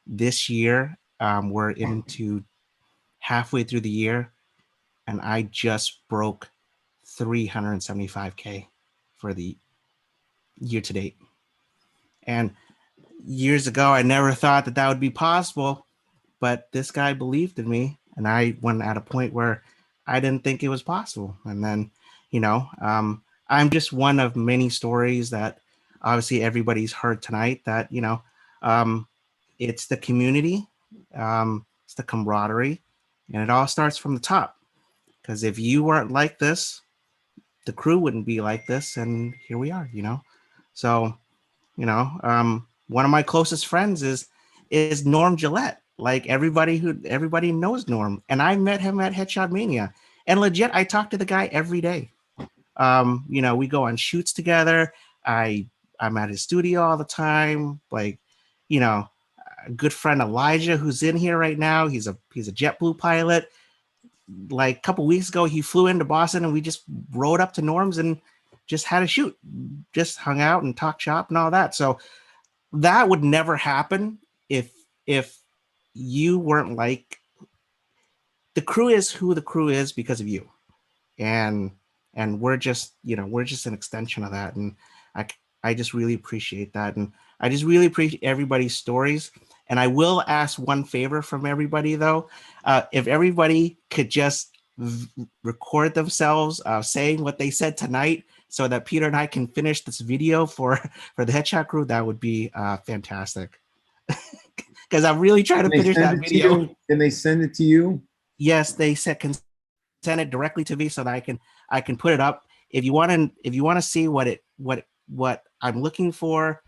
this year we're into halfway through the year, and I just broke 375K for the year to date. And years ago, I never thought that would be possible, but this guy believed in me, and I went at a point where I didn't think it was possible. And then, I'm just one of many stories that obviously everybody's heard tonight that, it's the community, it's the camaraderie, and it all starts from the top. Because if you weren't like this, the crew wouldn't be like this, and here we are, So, one of my closest friends is Norm Gillette. Like everybody knows Norm, and I met him at Headshot Mania, and legit, I talk to the guy every day. We go on shoots together. I'm at his studio all the time. Like, a good friend Elijah, who's in here right now. He's a JetBlue pilot. Like a couple weeks ago, he flew into Boston, and we just rode up to Norm's and just had a shoot, just hung out and talked shop and all that. So that would never happen if you weren't like, the crew is who the crew is because of you, and we're just an extension of that. And I just really appreciate that, and I just really appreciate everybody's stories. And I will ask one favor from everybody though. If everybody could just record themselves saying what they said tonight so that Peter and I can finish this video for the Headshot Crew, that would be fantastic. Because I'm really trying to finish that video. Can they send it to you? Yes, they can send it directly to me so that I can put it up. If you want to see what I'm looking for,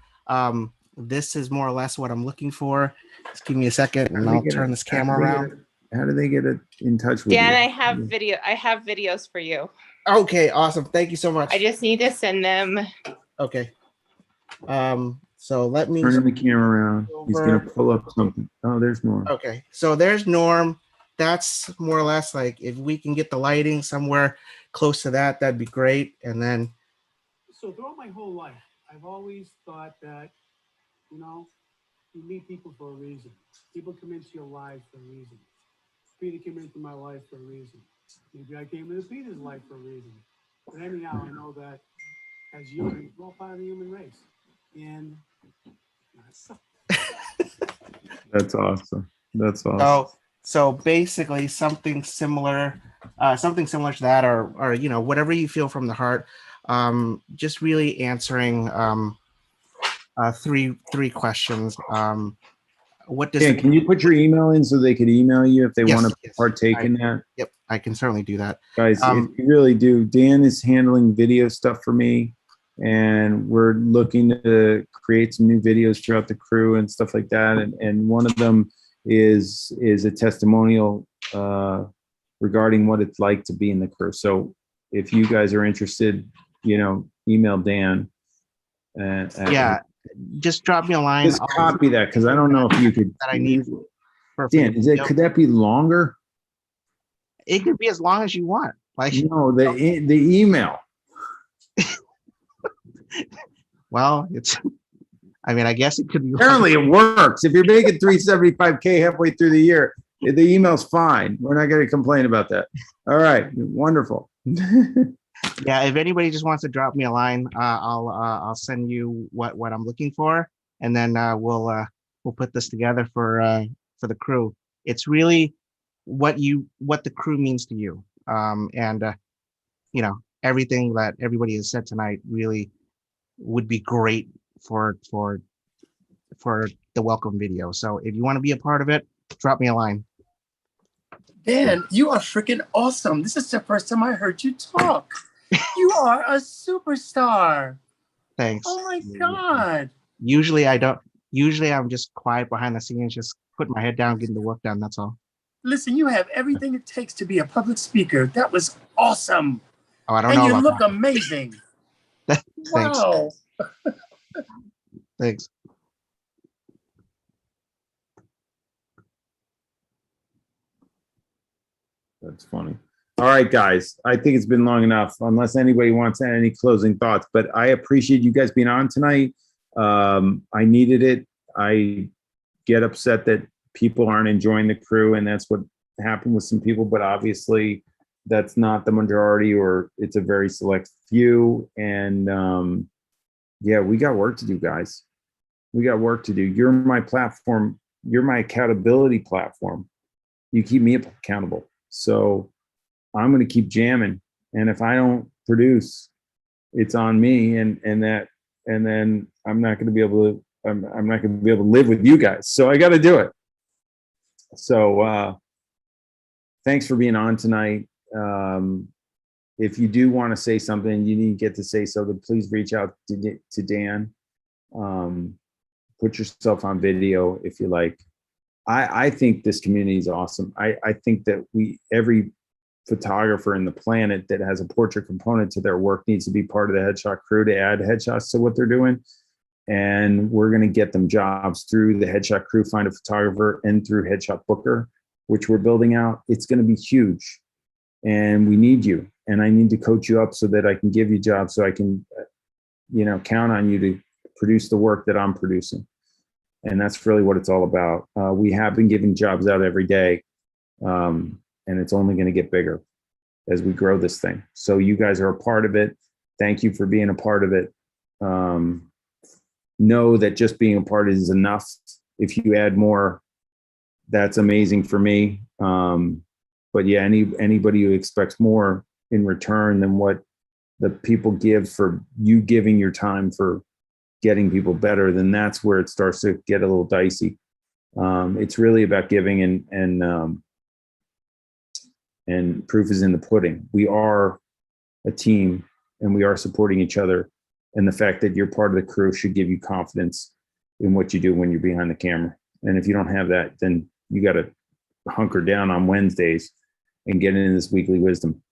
this is more or less what I'm looking for. Just give me a second and I'll turn this camera around. How do they get in touch with Dan, you? I have videos for you. Okay, awesome. Thank you so much. I just need to send them. Okay. So let me Turn the camera around. He's gonna pull up something. Oh, there's Norm. Okay, so there's Norm. That's more or less like, if we can get the lighting somewhere close to that, that'd be great. And then, so throughout my whole life, I've always thought that, you meet people for a reason. People come into your lives for a reason. Peter came into my life for a reason. Maybe I came into Peter's life for a reason. But anyhow, I know that as humans, we're all part of the human race. And That's awesome. That's awesome. so basically something similar to that, or whatever you feel from the heart. Just really answering three questions. What does can you put your email in so they could email you if they Yes, want to partake in that? Yep, I can certainly do that. Guys, if you really do, Dan is handling video stuff for me, and we're looking to create some new videos throughout the crew and stuff like that. And one of them is a testimonial regarding what it's like to be in the crew. So if you guys are interested, email Dan. Yeah, just drop me a line. Just copy that, because I don't know if you could. That I need. Dan, could that be longer? It could be as long as you want. Like, No, the email. well, it's. I mean, I guess it could be. Apparently, it works. If you're making 375K halfway through the year, the email's fine. We're not going to complain about that. All right, wonderful. Yeah, if anybody just wants to drop me a line, I'll send you what I'm looking for, and then we'll put this together for the crew. It's really what the crew means to you, and you know, everything that everybody has said tonight really would be great for the welcome video. So if you want to be a part of it, drop me a line. Dan, you are freaking awesome. This is the first time I heard you talk. You are a superstar. Thanks. Oh my God. Usually I don't. Usually I'm just quiet behind the scenes, just putting my head down, getting the work done. That's all. Listen, you have everything it takes to be a public speaker. That was awesome. Oh, I don't and know you about look that. amazing. Thanks. Wow. Thanks. That's funny. All right, guys. I think it's been long enough, unless anybody wants any closing thoughts. But I appreciate you guys being on tonight. I needed it. I get upset that people aren't enjoying the crew, and that's what happened with some people. But obviously, that's not the majority, or it's a very select few. And yeah, we got work to do, guys. We got work to do. You're my platform. You're my accountability platform. You keep me accountable. So I'm going to keep jamming. And if I don't produce, it's on me. And then I'm not going to be able to, I'm not going to be able to live with you guys. So I got to do it. So thanks for being on tonight. If you do want to say something, you didn't get to say so, then please reach out to Dan. Put yourself on video if you like. I think this community is awesome. I think that every photographer in the planet that has a portrait component to their work needs to be part of the headshot crew to add headshots to what they're doing. And we're going to get them jobs through the headshot crew, find a photographer, and through Headshot Booker, which we're building out. It's going to be huge. And we need you. And I need to coach you up so that I can give you jobs, so I can, count on you to produce the work that I'm producing. And that's really what it's all about. We have been giving jobs out every day, and it's only going to get bigger as we grow this thing. So you guys are a part of it. Thank you for being a part of it. Know that just being a part is enough. If you add more, that's amazing for me. But yeah, anybody who expects more in return than what the people give for you giving your time for getting people better, then that's where it starts to get a little dicey. It's really about giving, and proof is in the pudding. We are a team, and we are supporting each other. And the fact that you're part of the crew should give you confidence in what you do when you're behind the camera. And if you don't have that, then you got to hunker down on Wednesdays and get into this weekly wisdom,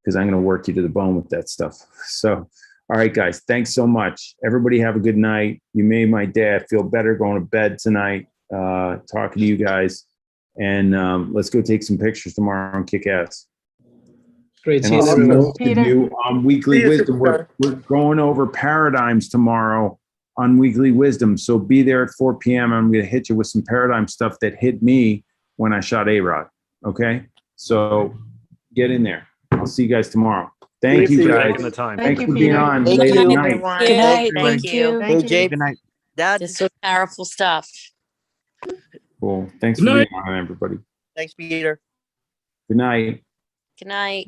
because I'm going to work you to the bone with that stuff. So, all right, guys, thanks so much. Everybody have a good night. You made my dad feel better going to bed tonight, talking to you guys. And let's go take some pictures tomorrow and kick ass. Great And I'll seeing see everyone. most of you on Weekly Wisdom. We're going over paradigms tomorrow on Weekly Wisdom. So be there at 4 p.m. I'm going to hit you with some paradigm stuff that hit me when I shot A-Rod. Okay? So get in there. I'll see you guys tomorrow. Thank you, guys. Thanks for being on late at night. Good night. Thank you. Hey, Jake. Good night. This was powerful stuff. Cool. Thanks for being on, everybody. Thanks, Peter. Good night. Good night.